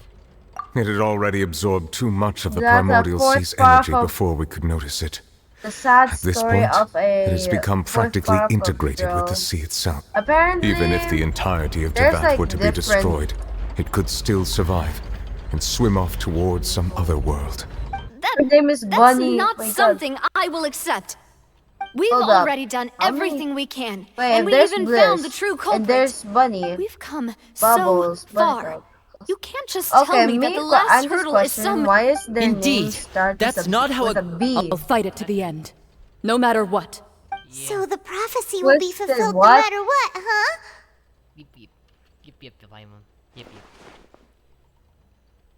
It had already absorbed too much of the primordial sea's energy before we could notice it. The sad At this story point, of a it has become practically fourth integrated with the girl. sea itself. Apparently, Even if the entirety of there's, Teyvat like, were to be different- destroyed, it could still survive and swim off towards some other world. Her name is That's Bunny. not My God. something I will accept. We've Hold up. already done How many- everything we can, Wait, and if we there's even Bliss, found the true culprit. and there's Bunny. We've come Bubbles, so far. Buttercup. You can't just Okay, tell me that the last I'm just hurdle is questioning some... why is their name Indeed, start that's with a, not how with a B? I'll fight it to the end. No matter what. So the prophecy will be Twisted fulfilled no what? matter what, huh? Yip yip. Yip yip the Paimon. Yip yip.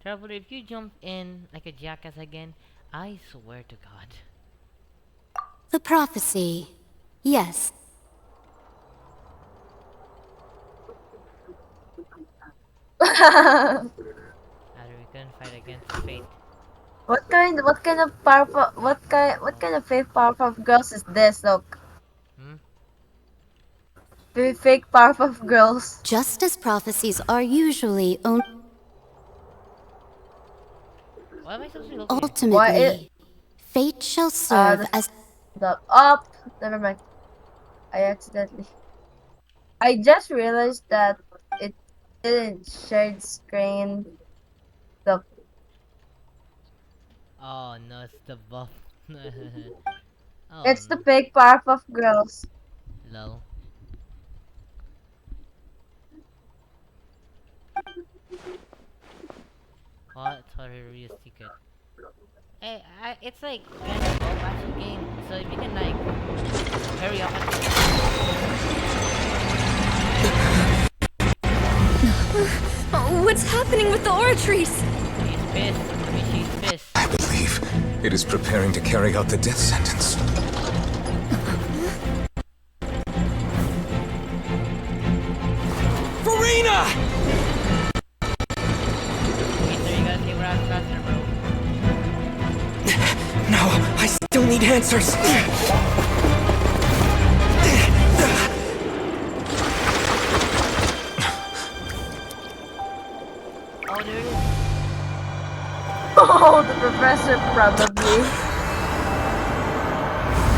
Traveler, if you jump in like a jackass again, I swear to God. The prophecy. Yes. Rather we couldn't fight against fate. What kind of powerful what kind of fake Powerpuff Girls is this? Look. Fake Powerpuff Girls. Just as prophecies are usually owned. Why am I supposed to be looking? Ultimately, fate shall serve as. Never mind. I just realized that it didn't shared screen. The Oh no, it's the buff. Oh, it's the fake Powerpuff Girls. lol. What? Sorry, real secret. Hey, it's like kind of a battle game, so if you can like hurry up What's happening with the Oratrice? She's pissed. I mean, she's pissed. I believe it is preparing to carry out the death sentence. Farina! Okay, so you gotta take her out faster, bro. No, I still need answers. Oh, there it is. Oh, the professor probably.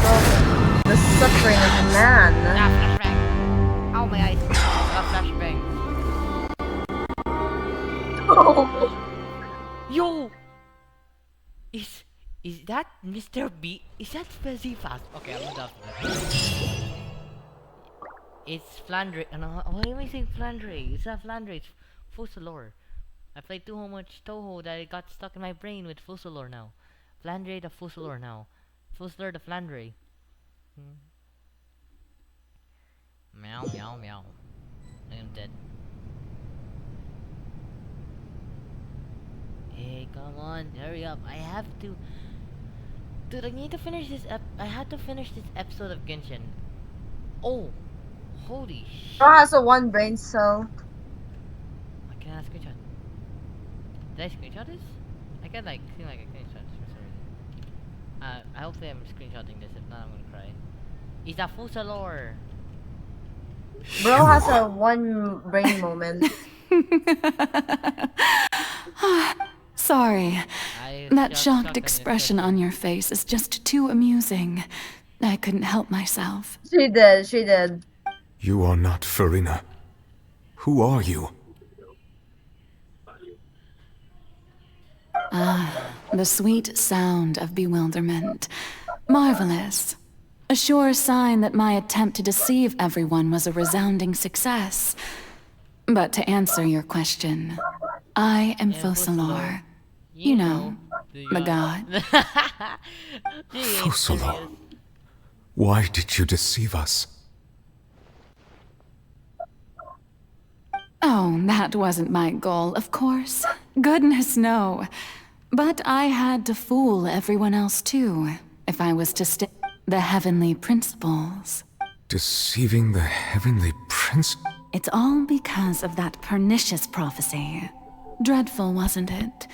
Oh, the suffering of man. Ah, flashback. Oh my god, that Mr. B? Is that Fuzzy Fast? Okay, I'm gonna It's Flandre. No, what am I saying Flandre? It's not Flandre, it's Fussalor. I played too much Toho that it got stuck in my brain with Fussalor now. Flandre the Fussalor now. Fussalor the Flandre. Meow meow meow. I am dead. Hey, come on, hurry up. I have to. Dude, I need to finish this I had to finish this episode of Genshin. Oh, holy shit. Bro has a one brain cell. I can't screenshot. Did I screenshot this? I can like seem like a screenshot for some reason. Hopefully I'm screenshotting this. If not, I'm gonna cry. It's a Fussalor. Bro has a one brain moment. Sorry. That shocked expression on your face is just too amusing. I couldn't help myself. She did. You are not Farina. Who are you? The sweet sound of bewilderment. Marvelous. A sure sign that my attempt to deceive everyone was a resounding success. But to answer your question, I am Fussalor. You know, the god. Fussalor. Why did you deceive us? Oh, that wasn't my goal, of course. Goodness, no. But I had to fool everyone else too, if I was to stay the heavenly principles. Deceiving the heavenly prince? It's all because of that pernicious prophecy. Dreadful, wasn't it?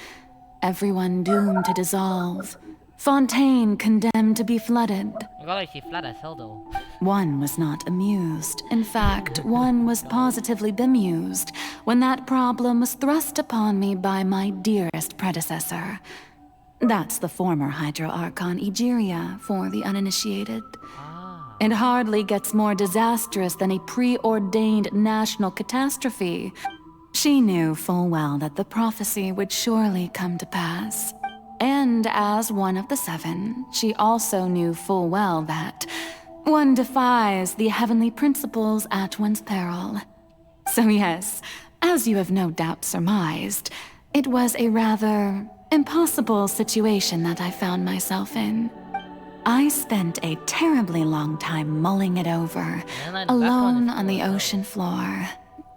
Everyone doomed to dissolve. Fontaine condemned to be flooded. I got like she flat as hell though. One was not amused. In fact, one was positively bemused when that problem was thrust upon me by my dearest predecessor. That's the former Hydro Archon Egeria for the uninitiated. It hardly gets more disastrous than a preordained national catastrophe. She knew full well that the prophecy would surely come to pass. And as one of the seven, she also knew full well that one defies the heavenly principles at one's peril. So yes, as you have no doubt surmised, it was a rather impossible situation that I found myself in. I spent a terribly long time mulling it over, alone on the ocean floor.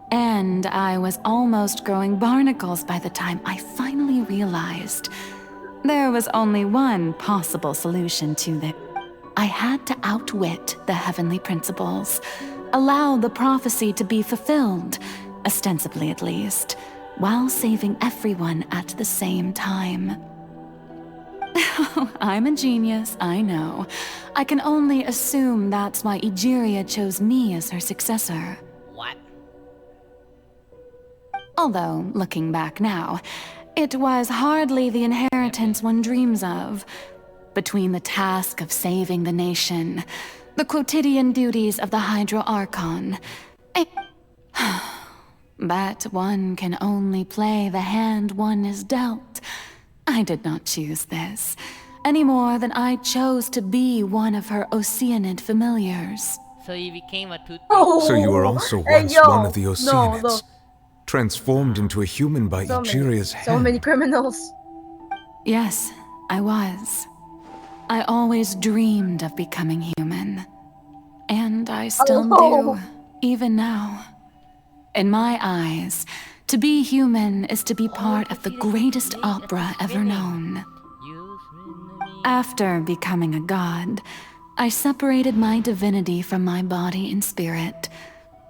And I was almost growing barnacles by the time I finally realized there was only one possible solution to this. I had to outwit the heavenly principles, allow the prophecy to be fulfilled, ostensibly at least, while saving everyone at the same time. I'm a genius, I know. I can only assume that's why Egeria chose me as her successor. What? Although, looking back now, it was hardly the inheritance one dreams of. Between the task of saving the nation, the quotidian duties of the Hydro Archon, but one can only play the hand one is dealt. I did not choose this, any more than I chose to be one of her Oceanid familiars. So you became a toothpaste. So you were also once one of the Oceanids, transformed into a human by Egeria's hand. So many criminals. Yes, I was. I always dreamed of becoming human. And I still do, even now. In my eyes, to be human is to be part of the greatest opera ever known. After becoming a god, I separated my divinity from my body and spirit,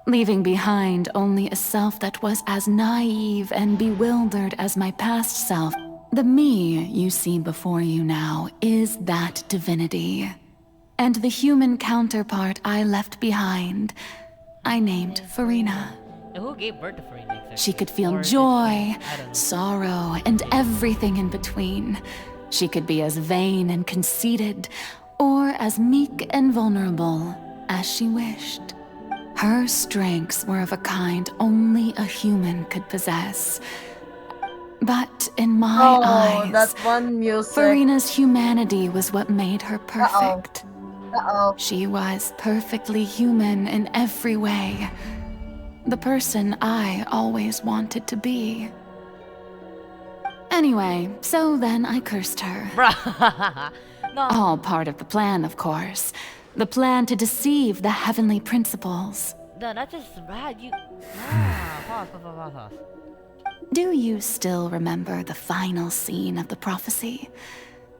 leaving behind only a self that was as naive and bewildered as my past self. The me you see before you now is that divinity. And the human counterpart I left behind, I named Farina. Who gave birth to Farina exactly? She could feel joy, sorrow, and everything in between. She could be as vain and conceited, or as meek and vulnerable as she wished. Her strengths were of a kind only a human could possess. But in my eyes, that one music. Farina's humanity was what made her perfect. Uh-oh. She was perfectly human in every way. The person I always wanted to be. Anyway, so then I cursed her. Bruh. No. All part of the plan, of course. The plan to deceive the heavenly principles. No, that's just bad. You. Pause. Do you still remember the final scene of the prophecy?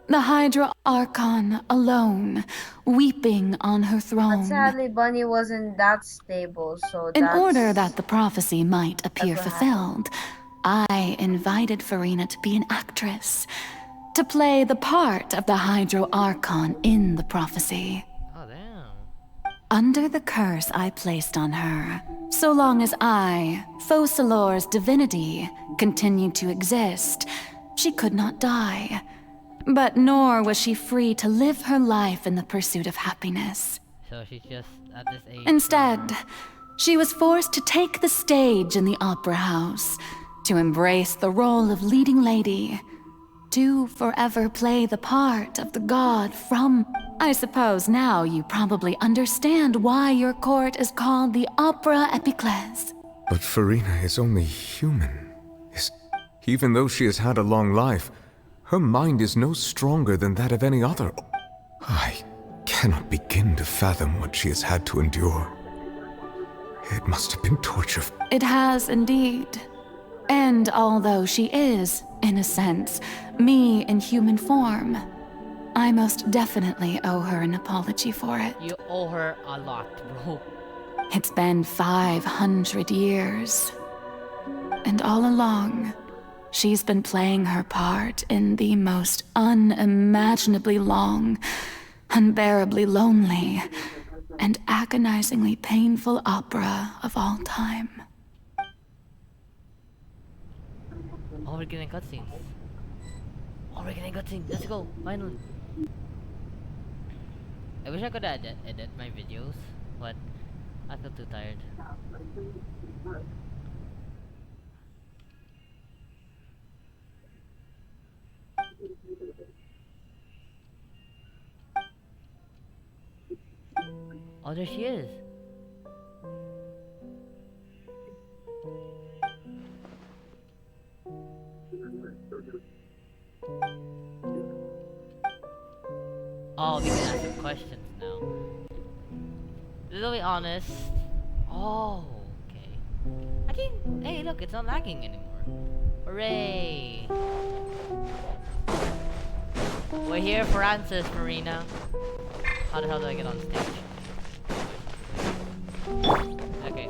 The Hydra Archon alone, weeping on her throne. But sadly, Bunny wasn't that stable, so In order that the prophecy might appear what fulfilled, I invited Farina to be an actress, to play the part of the Hydro Archon in the prophecy. Oh, damn. Under the curse I placed on her, so long as I, Focalor's divinity, continued to exist, she could not die. But nor was she free to live her life in the pursuit of happiness. So she's just at this age. Instead, she was forced to take the stage in the opera house, to embrace the role of leading lady, to forever play the part of the god from... I suppose now you probably understand why your court is called the Opera Epiclese. But Farina is only human. Even though she has had a long life, her mind is no stronger than that of any other. I cannot begin to fathom what she has had to endure. It must have been torture. It has indeed. And although she is, in a sense, me in human form, I most definitely owe her an apology for it. You owe her a lot, bro. It's been 500 years. And all along, she's been playing her part in the most unimaginably long, unbearably lonely, and agonizingly painful opera of all time. Oh, we're getting cutscenes. Let's go, finally. I wish I could edit my videos, but I feel too tired. Oh, there she is. Oh, we can ask some questions now. To be honest. Oh, okay. Hey, look, it's not lagging anymore. Hooray! We're here for answers, Farina. How the hell do I get on stage? Okay,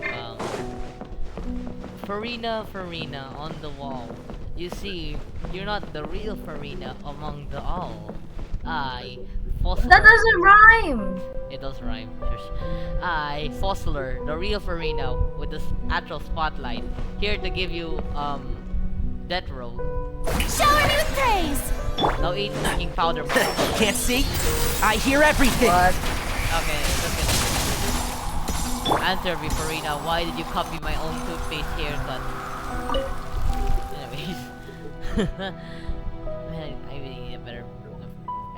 Farina, on the wall. You see, you're not the real Farina among the all. That doesn't rhyme! It does rhyme. I, Fossiler, the real Farina, with the actual spotlight, here to give you, death row. Shower me with praise! No eat baking powder. Can't see? I hear everything! What? Okay, look at answer me, Farina. Why did you copy my own toothpaste haircut? Anyways. Man, I really need a better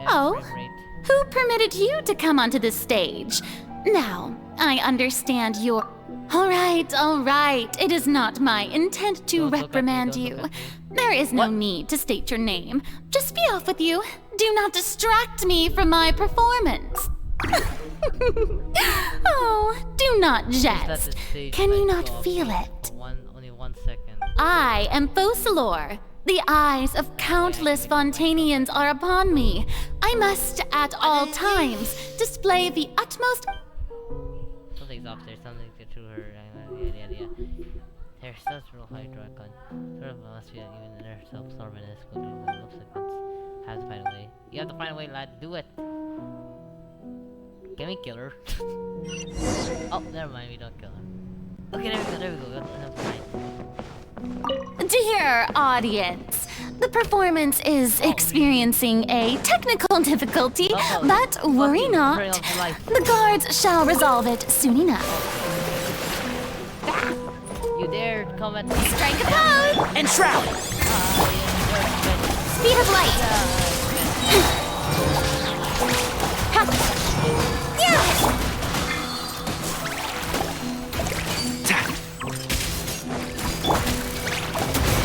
Oh, frame rate. who permitted you to come onto the stage? Now, I understand your... All right. It is not my intent to reprimand you. There is no need to state your name. Just be off with you. Do not distract me from my performance. Oh, do not jest. Can you not feel it? Only 1 second. I am Focalor. The eyes of countless Fontanians are upon me. I must, at all times, display the utmost... Something's up there, something to through her. Yeah. There's such real Hydra Archon. Sort of must be even in her self-absorbedness. Go do the looks like once. Have to find a way. You have to find a way, lad. Do it. Can we kill her? Oh, never mind. We don't kill her. Okay, there we go. Enough time. Dear audience, the performance is experiencing a technical difficulty, but worry not. The guards shall resolve it soon enough. You dare come at me? Strike a pose! And shroud! Speed of light!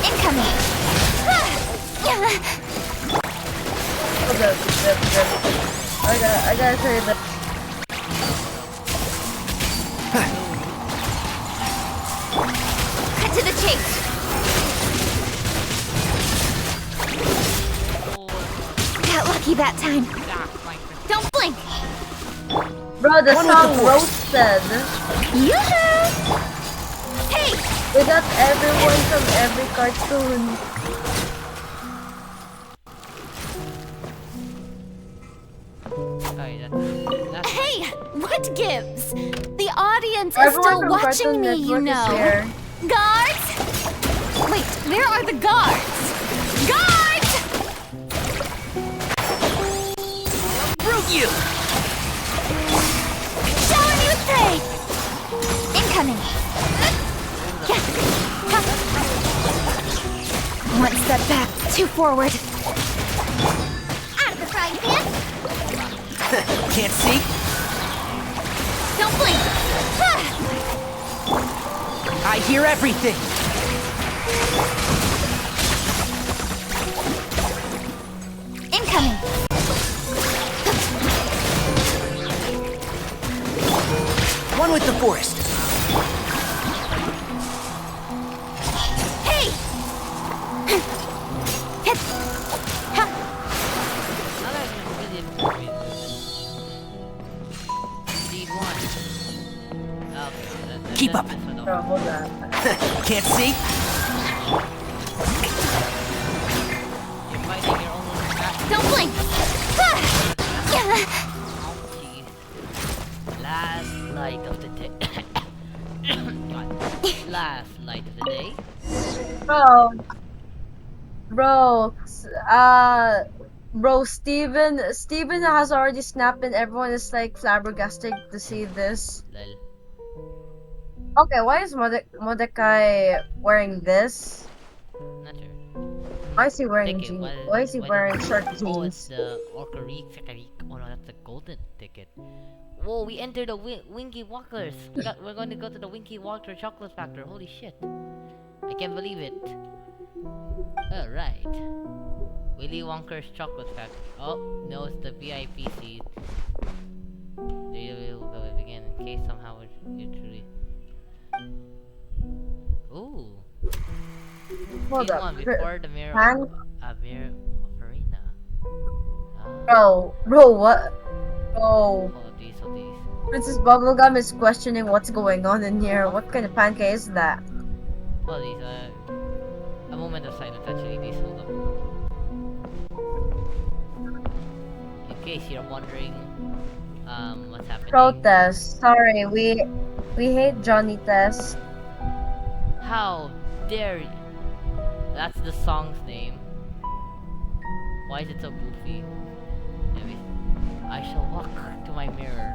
Incoming! Okay, I gotta say that. Cut to the chase! Got lucky that time. Don't blink! Bro, the song roasted. Yoo-hoo! Hey! We got everyone from every cartoon. Hey! What gives? The audience is Everyone still from watching Cartoon me, you Network is know. here. Guards! Wait, where are the guards? Guards! Broke you! Show me with prey! Incoming! One step back, two forward. Out of the frying pan! Can't see? Don't blink! I hear everything! Incoming! One with the forest. Hey! Hit! Ha! Keep up. Bro, hold on. Can't see? Don't blink! Last light of the day. Last light of the day. Bro, Steven has already snapped and everyone is like flabbergasted to see this. Lol. Okay, why is Mordecai wearing this? Not sure. Why is he wearing Ticket. jeans? Why is he wearing short Oh, it's jeans? the Orcarik. Oh no, that's the golden ticket. Whoa, we entered the Winky Walkers. We're going to go to the Winky Walker Chocolate Factory. Holy shit. I can't believe it. Alright. Willy Wonka's Chocolate Factory. Oh, no, it's the VIP seat. They will go begin in case somehow it truly. Ooh. Hold Season up. 1 before the mirror Hang- of Arena. Bro, what? Bro. Oh, these. Princess Bubblegum is questioning what's going on in here. What kind of pancake is that? Oh, these. A moment of silence. Actually, these hold up. In case you're wondering, what's happening. Protest. Sorry, we hate Johnny Test. How dare you? That's the song's name. Why is it so goofy? Anyways, I shall walk to my mirror.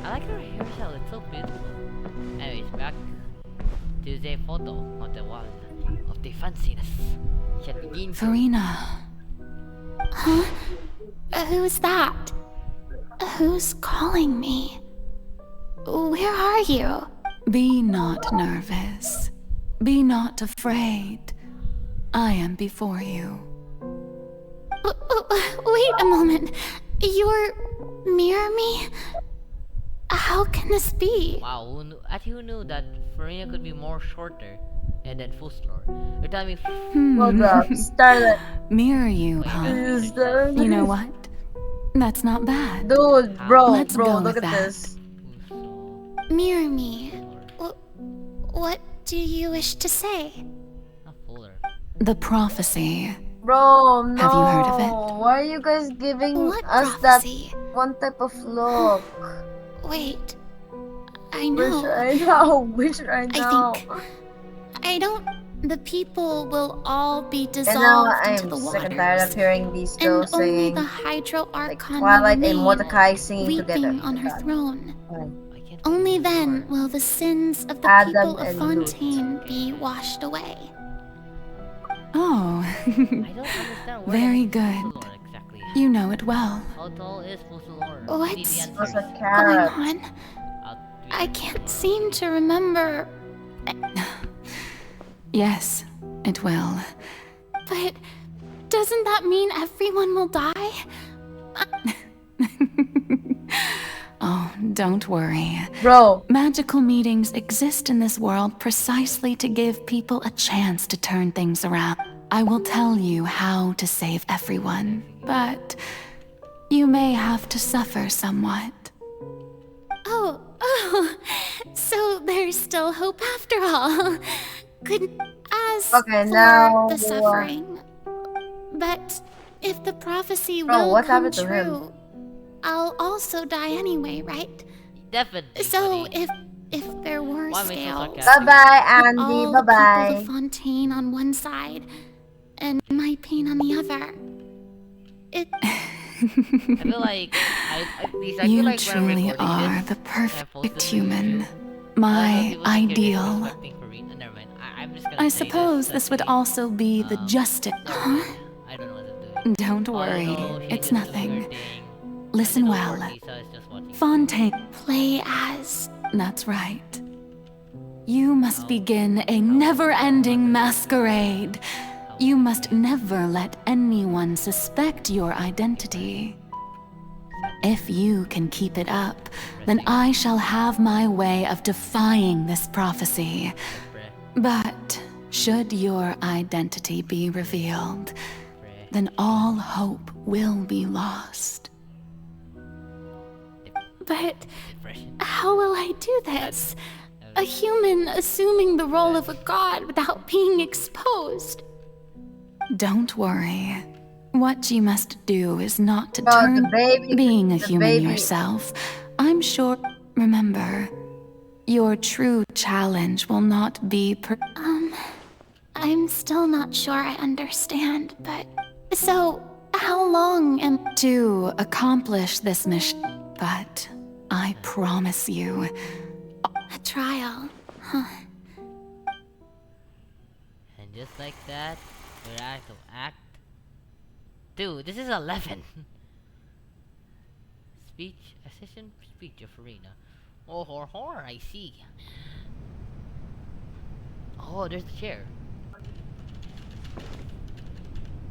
I like her hairstyle, it's so beautiful. Anyways, back to the photo on the wall of the fanciness. Shall begin. Farina. Huh? Who's that? Who's calling me? Where are you? Be not nervous. Be not afraid. I am before you. Wait a moment. You're mirror me? How can this be? Wow, who knew that Farina could be more shorter and then full floor? You're telling me. Hold up, start Mirror you, huh? You know what? That's not bad. Dude, bro, Let's bro, go look with at that. this. Mirror me. What do you wish to say? The prophecy. Bro, no. Have you heard of it? Why are you guys giving What us prophecy? that one type of look? Wait. I know. Which right now? I don't. The people will all be And now dissolved into I'm the sick and waters. tired of hearing these And girls only singing. the Hydro Archon Twilight and remain, Mordecai singing weeping together. on her throne. Oh. Only then will the sins of the Adam people of and Lut. Fontaine be washed away. Oh, I don't understand where very the good. heck is Pulsalor exactly. You know it well. How tall is Pulsalor? What's What's a going carrot? on? I can't seem to remember. Yes, it will. But doesn't that mean everyone will die? Oh, don't worry. Bro. Magical meetings exist in this world precisely to give people a chance to turn things around. I will tell you how to save everyone, but you may have to suffer somewhat. Oh, so there's still hope after all. As Okay, for now, the suffering, but if the prophecy Bro, will what come happened to him? true, I'll also die anyway, right? Definitely. So buddy. if there were Why am I so scales, sarcastic? Bye-bye, Andy. all the Bye-bye. people of Fontaine on one side, and my pain on the other, it. I feel like I feel You like when I'm truly recording are this, the and I post perfect this to human. YouTube, My people think you're ideal. disrespecting Farina. Never mind. I'm just gonna I say suppose this would simply. also be the justice. Never mind. I don't know what I'm doing. Don't All I worry, know, she's it's just doing her nothing. thing. Listen My well. little Lisa is just watching. Fontaine. Play as. That's right. You must begin a never-ending masquerade. You must never let anyone suspect your identity. If you can keep it up, then I shall have my way of defying this prophecy. But should your identity be revealed, then all hope will be lost. But how will I do this? A human assuming the role of a god without being exposed. Don't worry. What you must do is not to Oh, turn the baby- being a the human baby- yourself. I'm sure. Remember, your true challenge will not be I'm still not sure I understand, but. So, how long am. to accomplish this mission. But I promise you, A trial? Huh. And just like that, we're out of act. Dude, this is 11. Speech, session speech of Farina. Oh, horror, I see. Oh, there's the chair.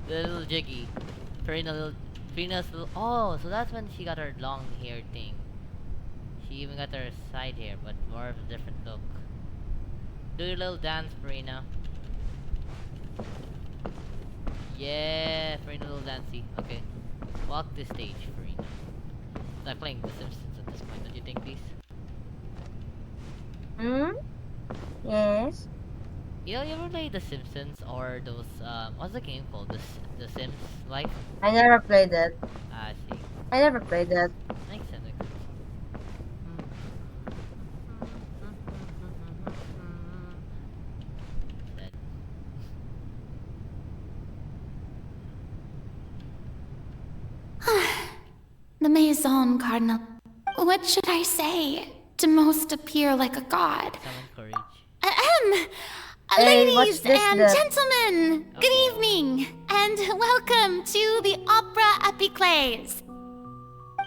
The little jiggy. Farina's little. Oh, so that's when she got her long hair thing. She even got her side hair, but more of a different look. Do your little dance, Farina. Yeah, Farina, little dancey. Okay. Walk the stage, Farina. It's like playing The Simpsons at this point, don't you think, please? Yes. You know, you ever play The Simpsons or those, what's the game called? The Sims, like? I never played it. Ah, I see. I never played it. Makes sense, makes sense. Dead. The Maison Cardinal. What should I say to most appear like a god? Summon courage. Ahem! Hey, what's Ladies this and then? gentlemen, good evening, and welcome to the Opera Epiclese.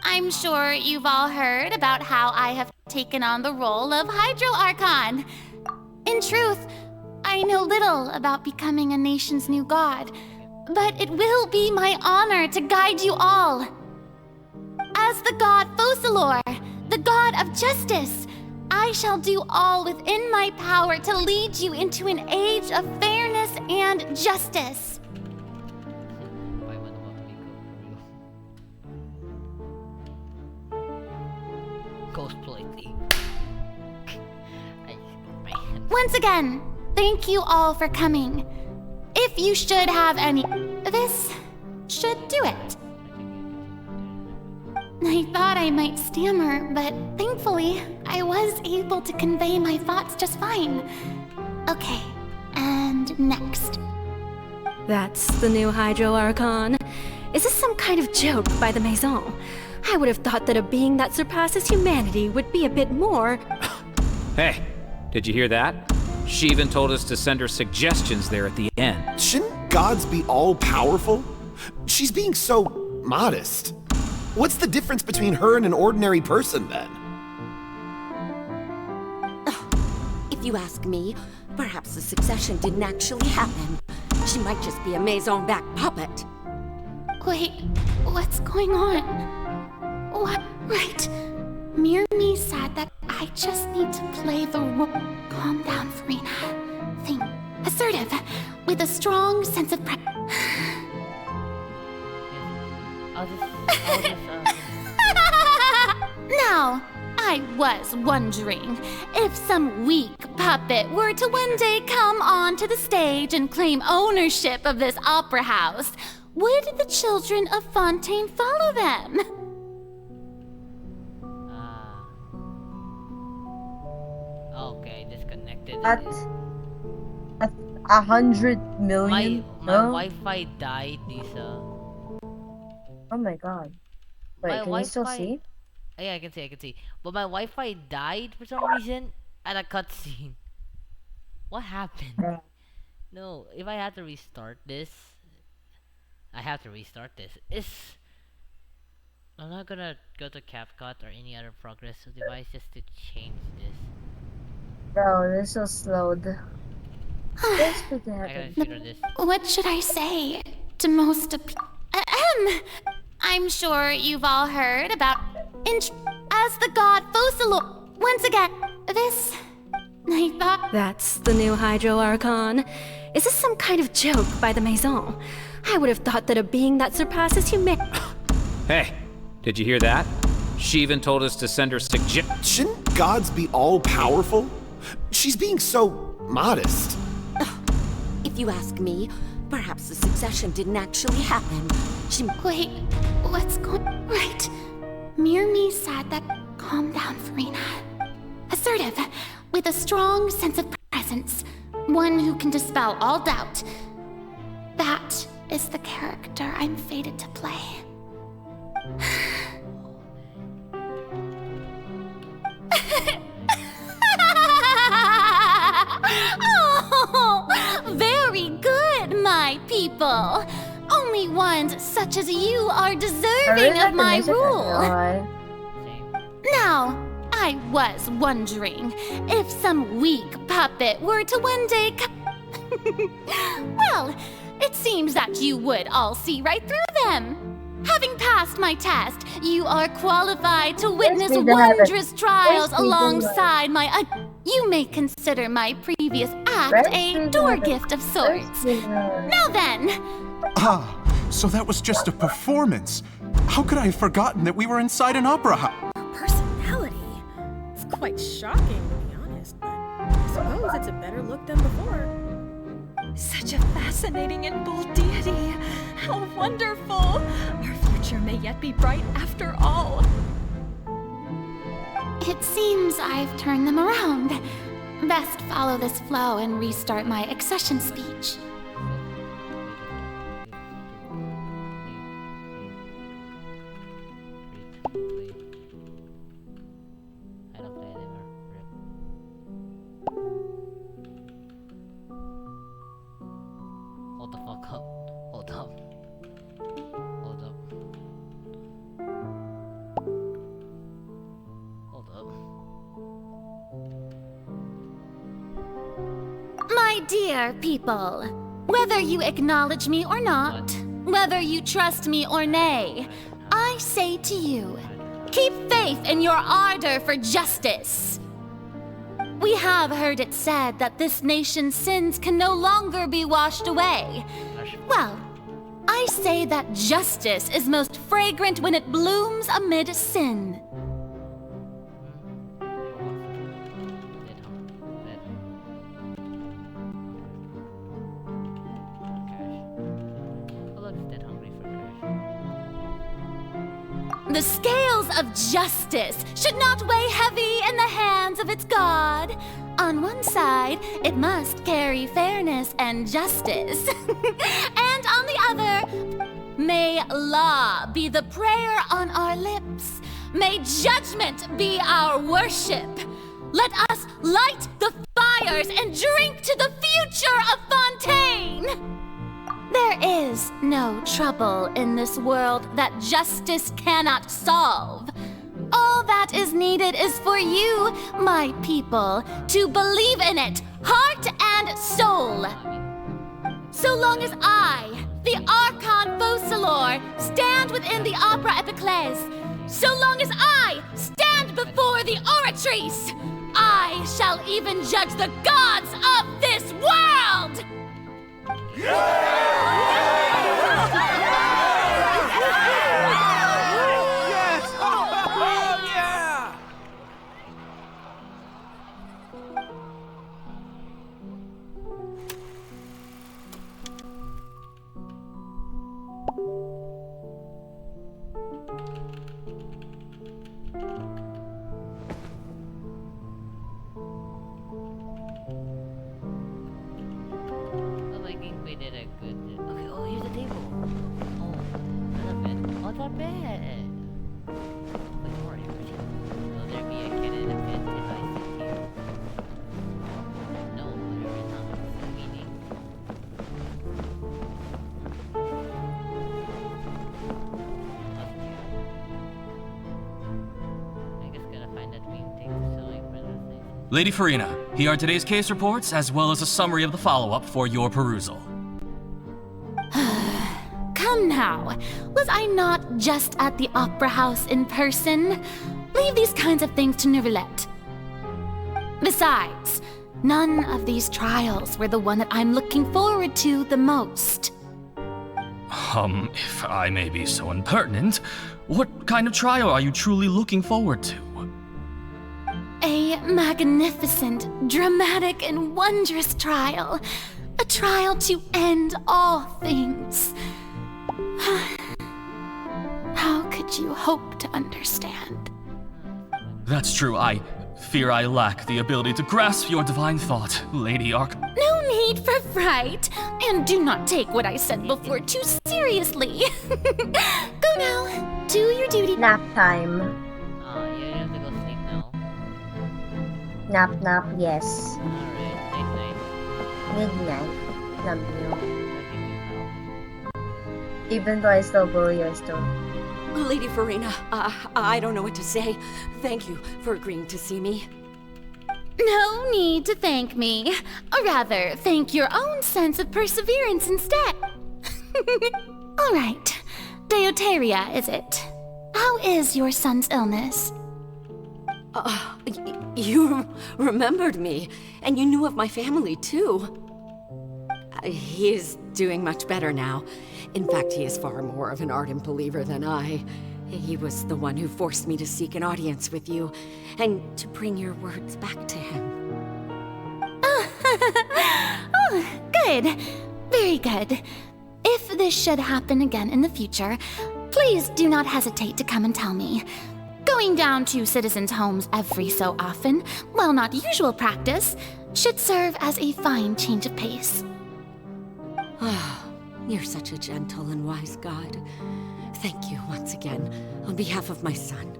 I'm sure you've all heard about how I have taken on the role of Hydro Archon. In truth, I know little about becoming a nation's new god, but it will be my honor to guide you all. As the god Focalor, the god of justice, I shall do all within my power to lead you into an age of fairness and justice. Why would the one make a ghost politely? Once again, thank you all for coming. If you should have any, this should do it. I thought I might stammer, but thankfully, I was able to convey my thoughts just fine. Okay, and next. That's the new Hydro Archon. Is this some kind of joke by the Maison? I would have thought that a being that surpasses humanity would be a bit more... Hey, did you hear that? She even told us to send her suggestions there at the end. Shouldn't gods be all-powerful? She's being so modest. What's the difference between her and an ordinary person, then? If you ask me, perhaps the succession didn't actually happen. She might just be a Maison back puppet. Wait, what's going on? What? Right. Me said that I just need to play the role. Calm down, Farina. Think assertive, with a strong sense of Now, I was wondering if some weak puppet were to one day come onto the stage and claim ownership of this opera house, would the children of Fontaine follow them? Okay, disconnected. That's 100 million. My Wi-Fi died, Lisa. Oh my god. Wait, can you still see? Yeah, I can see. But my Wi-Fi died for some reason at a cutscene. What happened? No, if I have to restart this, I'm not gonna go to CapCut or any other progressive device just to change this. Bro, this is slowed. What should I say to most of I'm sure you've all heard about as the god Focalor. Once again, this I thought That's the new Hydro Archon. Is this some kind of joke by the Maison? I would have thought that a being that surpasses humanity. Hey, did you hear that? She even told us to send her Shouldn't gods be all-powerful? She's being so modest. If you ask me, perhaps the succession didn't actually happen. Wait, what's going right? Me said that calm down, Farina. Assertive, with a strong sense of presence. One who can dispel all doubt. That is the character I'm fated to play. Oh, very good, my people. Only ones such as you are deserving of my rule. Now, I was wondering if some weak puppet were to one day Well, it seems that you would all see right through them. Having passed my test, you are qualified to witness wondrous trials alongside my... you may consider my previous act a door gift of sorts. Now then... Ah, so that was just a performance. How could I have forgotten that we were inside an opera house? Personality? It's quite shocking, to be honest, but I suppose it's a better look than before. Such a fascinating and bold deity. How wonderful! Our future may yet be bright after all. It seems I've turned them around. Best follow this flow and restart my accession speech. Hold the fuck up. Hold up. Hold up. Hold up. My dear people, whether you acknowledge me or not, whether you trust me or nay, I say to you, keep faith in your ardor for justice. We have heard it said that this nation's sins can no longer be washed away. Well, I say that justice is most fragrant when it blooms amid sin. The scales of justice should not weigh heavy in the hands of its god. On one side, it must carry fairness and justice. And on the other, may law be the prayer on our lips. May judgment be our worship. Let us light the fires and drink to the future of Fontaine! There is no trouble in this world that justice cannot solve. All that is needed is for you, my people, to believe in it, heart and soul. So long as I, the Archon Focalor, stand within the Opera Epiclese, so long as I stand before the Oratrice, I shall even judge the gods of this world! Well, I think we did a good. Okay, oh, here's the table. Oh, not a bed. Oh, not bad. Wait, don't worry. Will there be a kid in a pit if I sit here? No, there is not. Meaning. I just gotta find that main thing so I can thing. Lady Farina, here are today's case reports, as well as a summary of the follow-up for your perusal. Come now, was I not just at the Opera House in person? Leave these kinds of things to Neuvillette. Besides, none of these trials were the one that I'm looking forward to the most. If I may be so impertinent, what kind of trial are you truly looking forward to? A magnificent, dramatic, and wondrous trial. A trial to end all things. How could you hope to understand? That's true, I fear I lack the ability to grasp your divine thought, Lady Ark. No need for fright, and do not take what I said before too seriously. Go now, do your duty. Nap time. You have to go sleep now. Nap, yes. Alright, night night. Midnight. Love you. Even though I still bully you, I still. Lady Farina, I don't know what to say. Thank you for agreeing to see me. No need to thank me. Or rather, thank your own sense of perseverance instead. All right. Deuteria, is it? How is your son's illness? You remembered me, and you knew of my family, too. He is doing much better now. In fact, he is far more of an ardent believer than I. He was the one who forced me to seek an audience with you, and to bring your words back to him. Oh, good. Very good. If this should happen again in the future, please do not hesitate to come and tell me. Going down to citizens' homes every so often, while not usual practice, should serve as a fine change of pace. You're such a gentle and wise God. Thank you once again, on behalf of my son.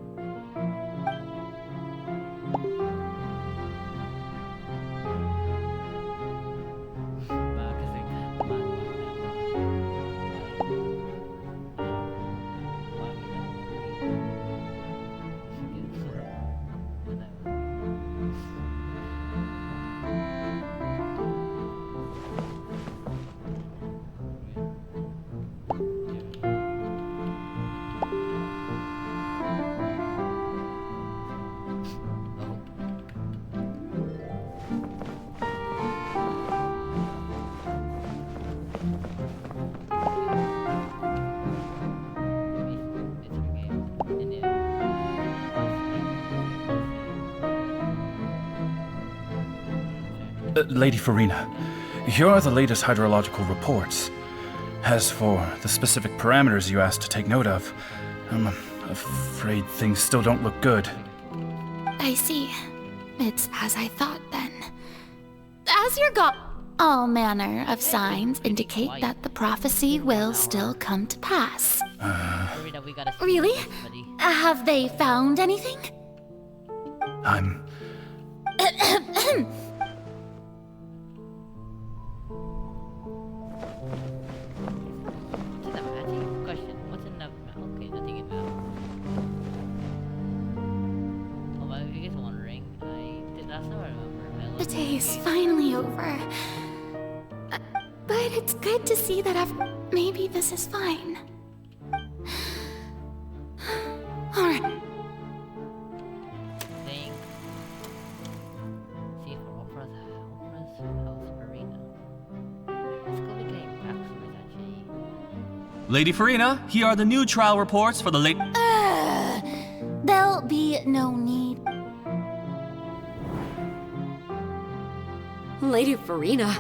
Lady Farina, here are the latest hydrological reports. As for the specific parameters you asked to take note of, I'm afraid things still don't look good. I see. It's as I thought then. As your god, all manner of signs indicate that the prophecy will still come to pass. Really? Have they found anything? I'm... The day is finally over. But it's good to see that maybe this is fine. Alright. See for Opera's house arena. Let's go getting backstories actually. Lady Farina, here are the new trial reports for the late. There'll be no need. Lady Farina,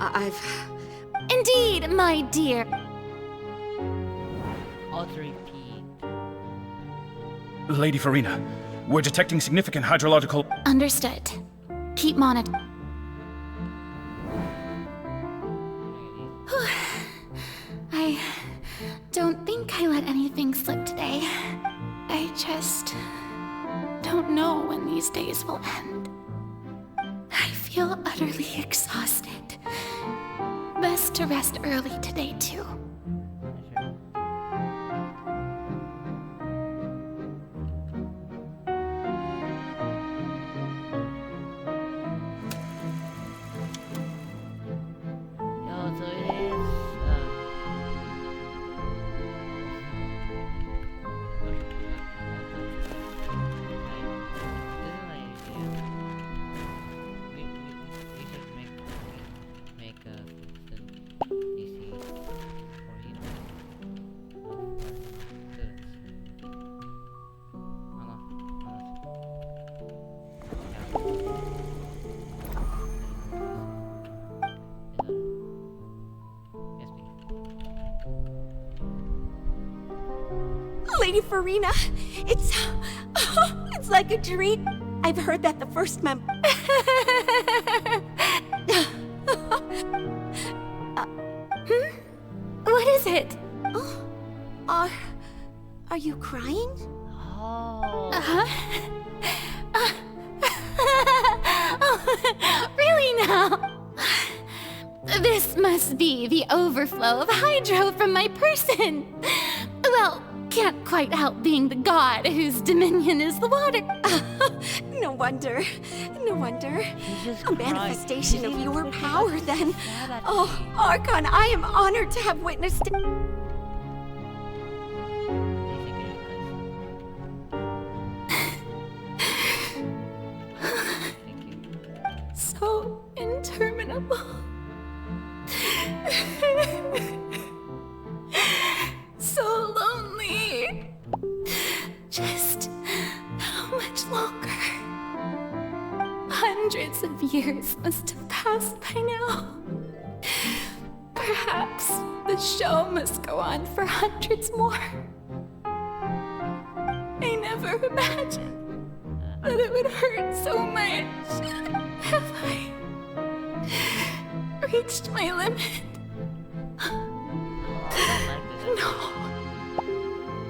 I've... Indeed, my dear. Audrey P. Lady Farina, we're detecting significant hydrological... Understood. Keep monitoring. I don't think I let anything slip today. I just don't know when these days will end. I feel utterly exhausted. Best to rest early today, too. Lady Farina, it's like a dream. I've heard that the first member... What is it? Are you crying? Oh. Really now? This must be the overflow of hydro from my person. Well, can't quite help being the god whose dominion is the water. No wonder. No wonder. A manifestation of your power, then. Oh, Archon, I am honored to have witnessed it. So interminable. So lonely. Just how much longer? Hundreds of years must have passed by now. Perhaps the show must go on for hundreds more. I never imagined that it would hurt so much. Have I reached my limit? No.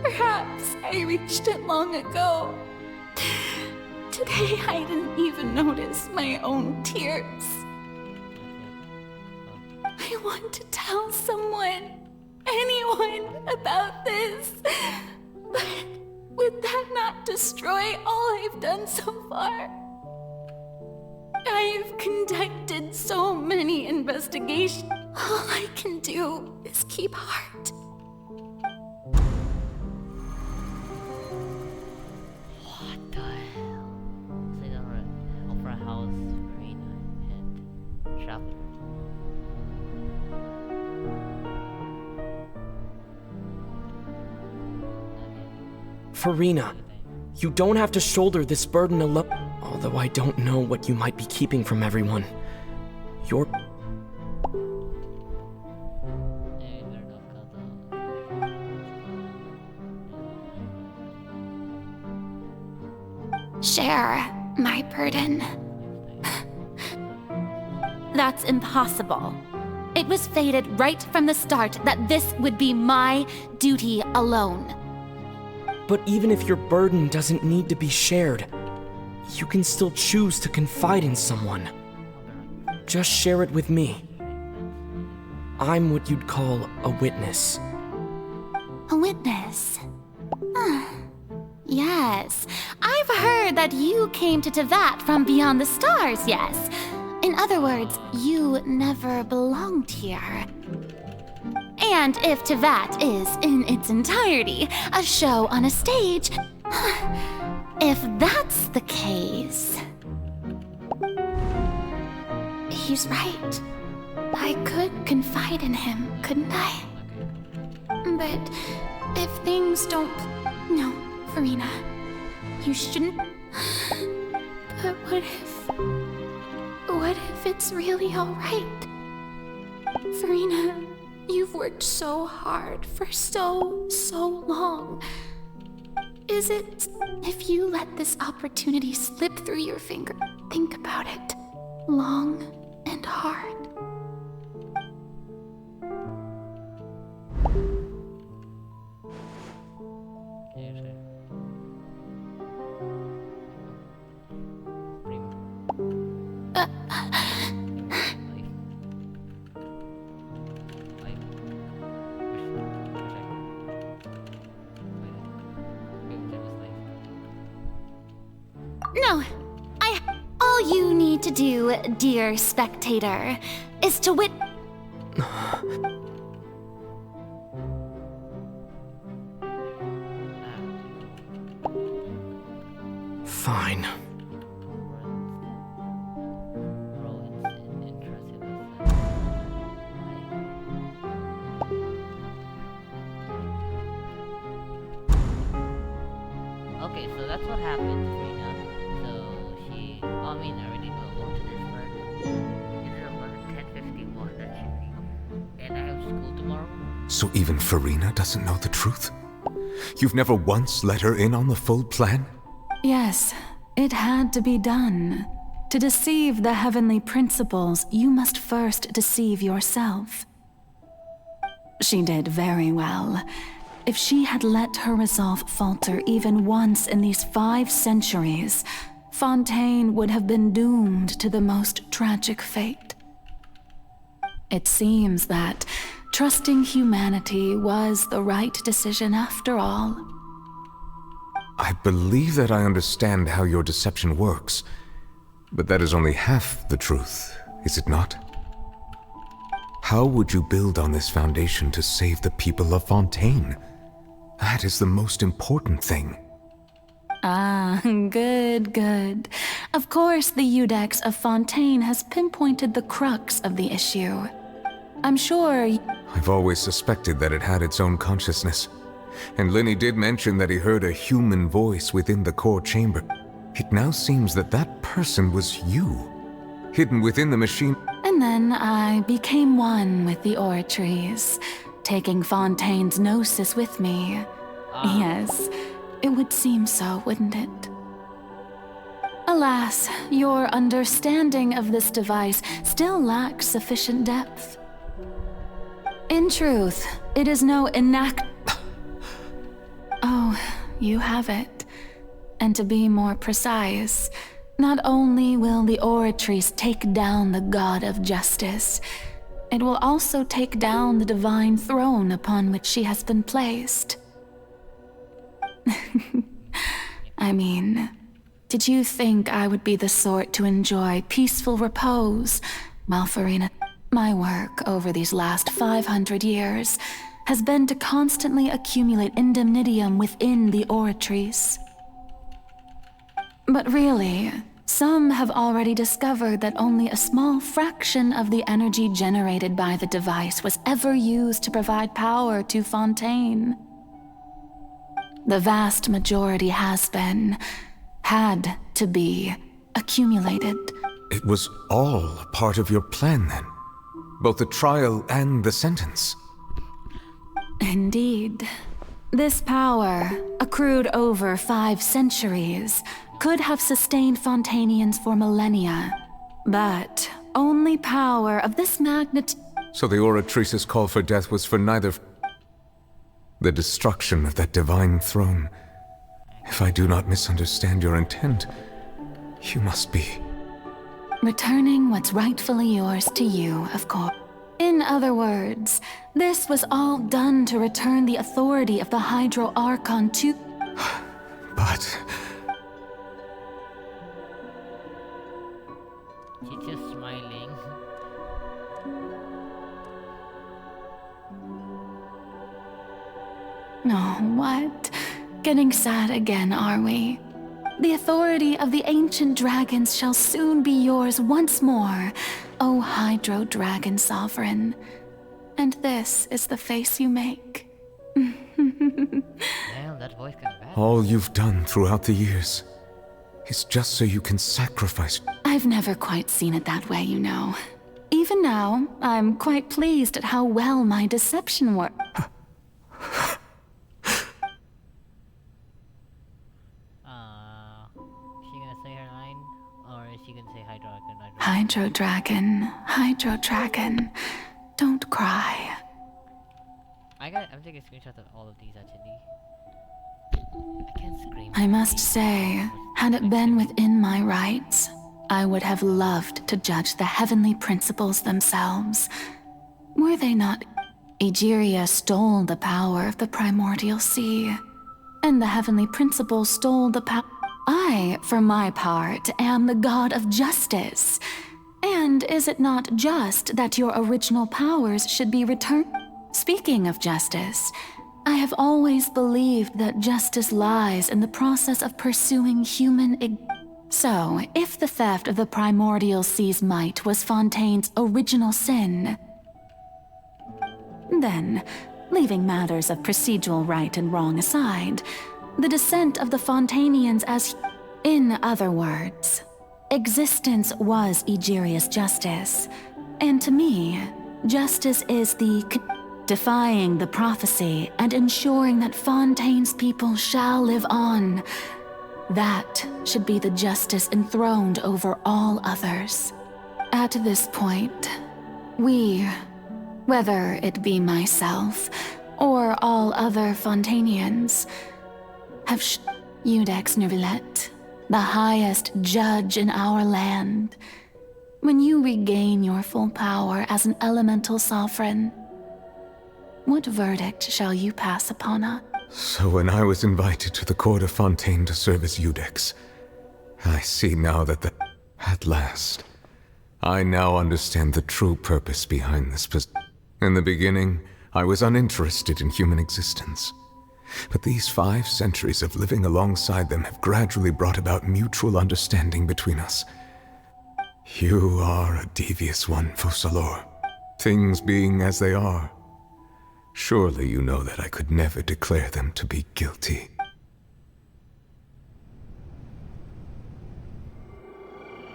Perhaps I reached it long ago. Today I didn't even notice my own tears. I want to tell someone, anyone, about this. But would that not destroy all I've done so far? I've conducted so many investigations. All I can do is keep heart. What the hell? Say the Opera House, Arena, and Traveler. Farina, you don't have to shoulder this burden alone. Although I don't know what you might be keeping from everyone. You're... Share my burden. That's impossible. It was fated right from the start that this would be my duty alone. But even if your burden doesn't need to be shared, you can still choose to confide in someone. Just share it with me. I'm what you'd call a witness. A witness? Yes, I've heard that you came to Tevat from beyond the stars, yes? In other words, you never belonged here. And if Tevat is, in its entirety, a show on a stage, if that's the case... He's right. I could confide in him, couldn't I? But if things don't... No, Farina, you shouldn't... But what if... What if it's really alright? Farina, you've worked so hard for so long. Is it... If you let this opportunity slip through your finger, think about it. Long and hard. No, all you need to do, dear spectator, is to Fine. Okay, so that's what happened, Farina. So she, I mean, I already know about this part. It is about 10:51 actually, and I have school tomorrow. So even Farina doesn't know the truth? You've never once let her in on the full plan? Yes, it had to be done. To deceive the heavenly principles, you must first deceive yourself. She did very well. If she had let her resolve falter even once in these 5 centuries, Fontaine would have been doomed to the most tragic fate. It seems that trusting humanity was the right decision after all. I believe that I understand how your deception works, but that is only half the truth, is it not? How would you build on this foundation to save the people of Fontaine? That is the most important thing. Ah, good. Of course, the Iudex of Fontaine has pinpointed the crux of the issue. I'm sure... I've always suspected that it had its own consciousness. And Lenny did mention that he heard a human voice within the core chamber. It now seems that that person was you, hidden within the machine. And then I became one with the oratories, taking Fontaine's gnosis with me. Yes, it would seem so, wouldn't it? Alas, your understanding of this device still lacks sufficient depth. In truth, it is no Oh, you have it. And to be more precise, not only will the oratories take down the god of justice, it will also take down the divine throne upon which she has been placed. I mean, did you think I would be the sort to enjoy peaceful repose while Farina... My work over these last 500 years has been to constantly accumulate indemnitium within the oratories. But really, some have already discovered that only a small fraction of the energy generated by the device was ever used to provide power to Fontaine. The vast majority had to be, accumulated. It was all part of your plan then? Both the trial and the sentence? Indeed. This power, accrued over 5 centuries, could have sustained Fontainians for millennia. But only power of this magnitude... So the Oratrice's call for death was for neither... The destruction of that divine throne. If I do not misunderstand your intent, you must be... Returning what's rightfully yours to you, of course. In other words, this was all done to return the authority of the Hydro Archon to... But... She's just smiling. Oh, what? Getting sad again, are we? The authority of the ancient dragons shall soon be yours once more, O Hydro Dragon Sovereign. And this is the face you make. Damn, that voice kinda bad. All you've done throughout the years is just so you can sacrifice. I've never quite seen it that way, you know. Even now, I'm quite pleased at how well my deception worked. Is she gonna say her line? Or is she gonna say Hydro Dragon, Hydro Dragon, don't cry. I'm taking screenshots of all of these actually. I can't scream. I must say, had it been within my rights, I would have loved to judge the heavenly principles themselves. Were they not? Egeria stole the power of the primordial sea, and the heavenly principles stole the power. I, for my part, am the god of justice. And is it not just that your original powers should be returned? Speaking of justice, I have always believed that justice lies in the process of pursuing human So, if the theft of the primordial sea's might was Fontaine's original sin, then, leaving matters of procedural right and wrong aside, the descent of the Fontanians as... In other words, existence was Egeria's justice, and to me, justice is the... defying the prophecy and ensuring that Fontaine's people shall live on. That should be the justice enthroned over all others. At this point, we, whether it be myself or all other Fontanians, have Iudex Nervillet, the highest judge in our land. When you regain your full power as an elemental sovereign, what verdict shall you pass upon us? So when I was invited to the court of Fontaine to serve as Iudex, I see now that At last, I now understand the true purpose behind this position. In the beginning, I was uninterested in human existence. But these 5 centuries of living alongside them have gradually brought about mutual understanding between us. You are a devious one, Focalors. Things being as they are, surely you know that I could never declare them to be guilty.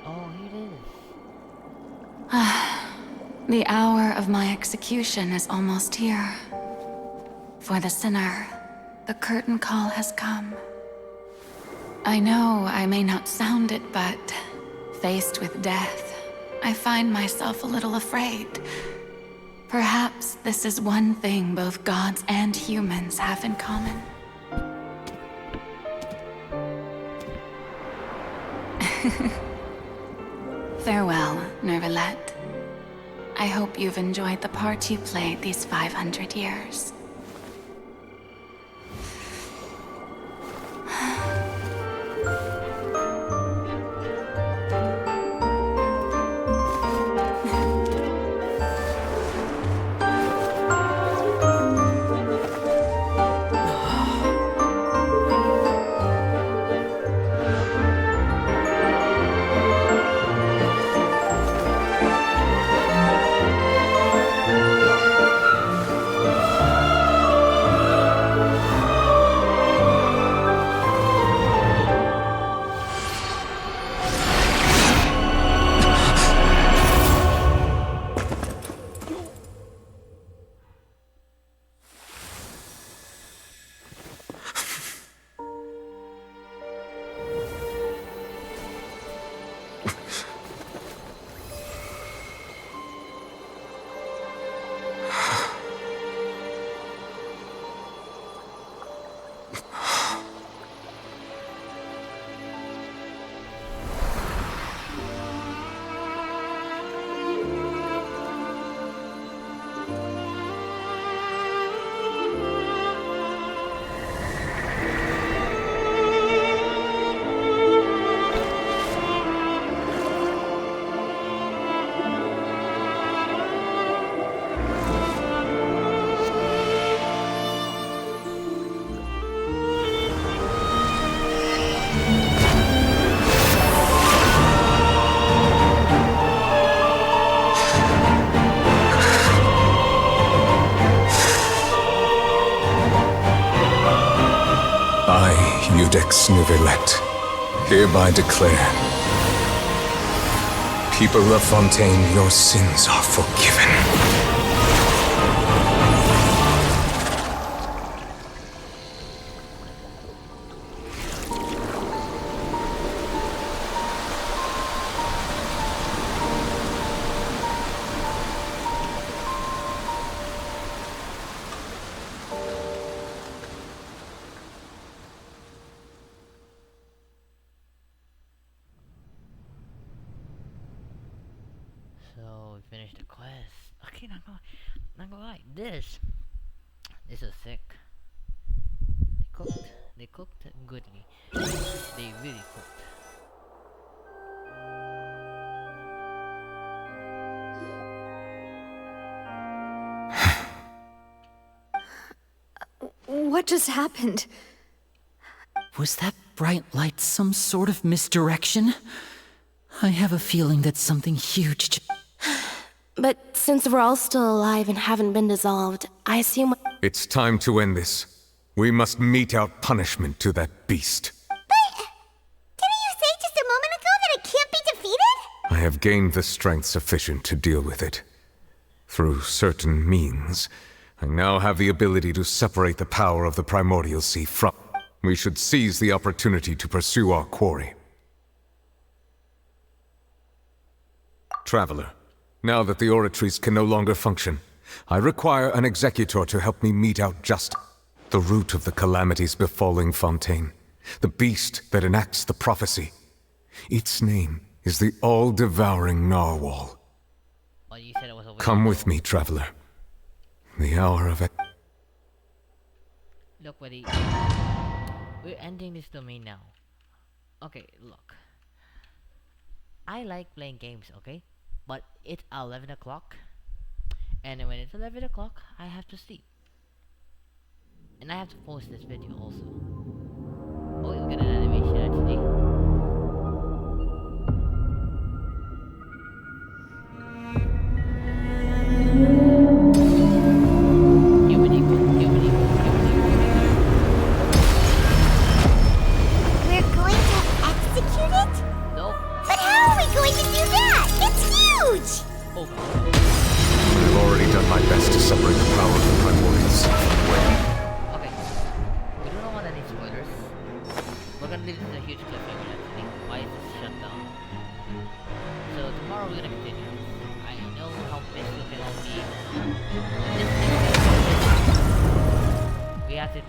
Oh, here it is. The hour of my execution is almost here. For the sinner, the curtain call has come. I know I may not sound it, but faced with death, I find myself a little afraid. Perhaps this is one thing both gods and humans have in common. Farewell, Nervillet. I hope you've enjoyed the part you played these 500 years. Codex Nouvellette, hereby declare, people of Fontaine, your sins are forgiven. So we finished the quest. Okay, not gonna lie. This is sick. They cooked goodly. They really cooked. What just happened? Was that bright light some sort of misdirection? I have a feeling that something huge But since we're all still alive and haven't been dissolved, I assume... It's time to end this. We must mete out punishment to that beast. Didn't you say just a moment ago that it can't be defeated? I have gained the strength sufficient to deal with it. Through certain means, I now have the ability to separate the power of the Primordial Sea from... We should seize the opportunity to pursue our quarry. Traveler, now that the oratories can no longer function, I require an executor to help me mete out justice. The root of the calamities befalling Fontaine, the beast that enacts the prophecy. Its name is the all-devouring Narwhal. Well, you said it was a Come with me, traveler. The hour of it. Look, buddy. We're ending this domain now. Okay, look. I like playing games, okay? But it's 11 o'clock. And when it's 11 o'clock, I have to sleep. And I have to post this video also. Oh, we got an animation actually. We're going to execute it? Nope. But how are we going to do that? It's huge! I've already done my best to separate the power of the Primordial Sea from the way. Okay. We don't want any spoilers. We're gonna leave this a huge cliffhanger actually. Why is this shut down? So tomorrow we're gonna continue. I know how pissed we can all be. We have to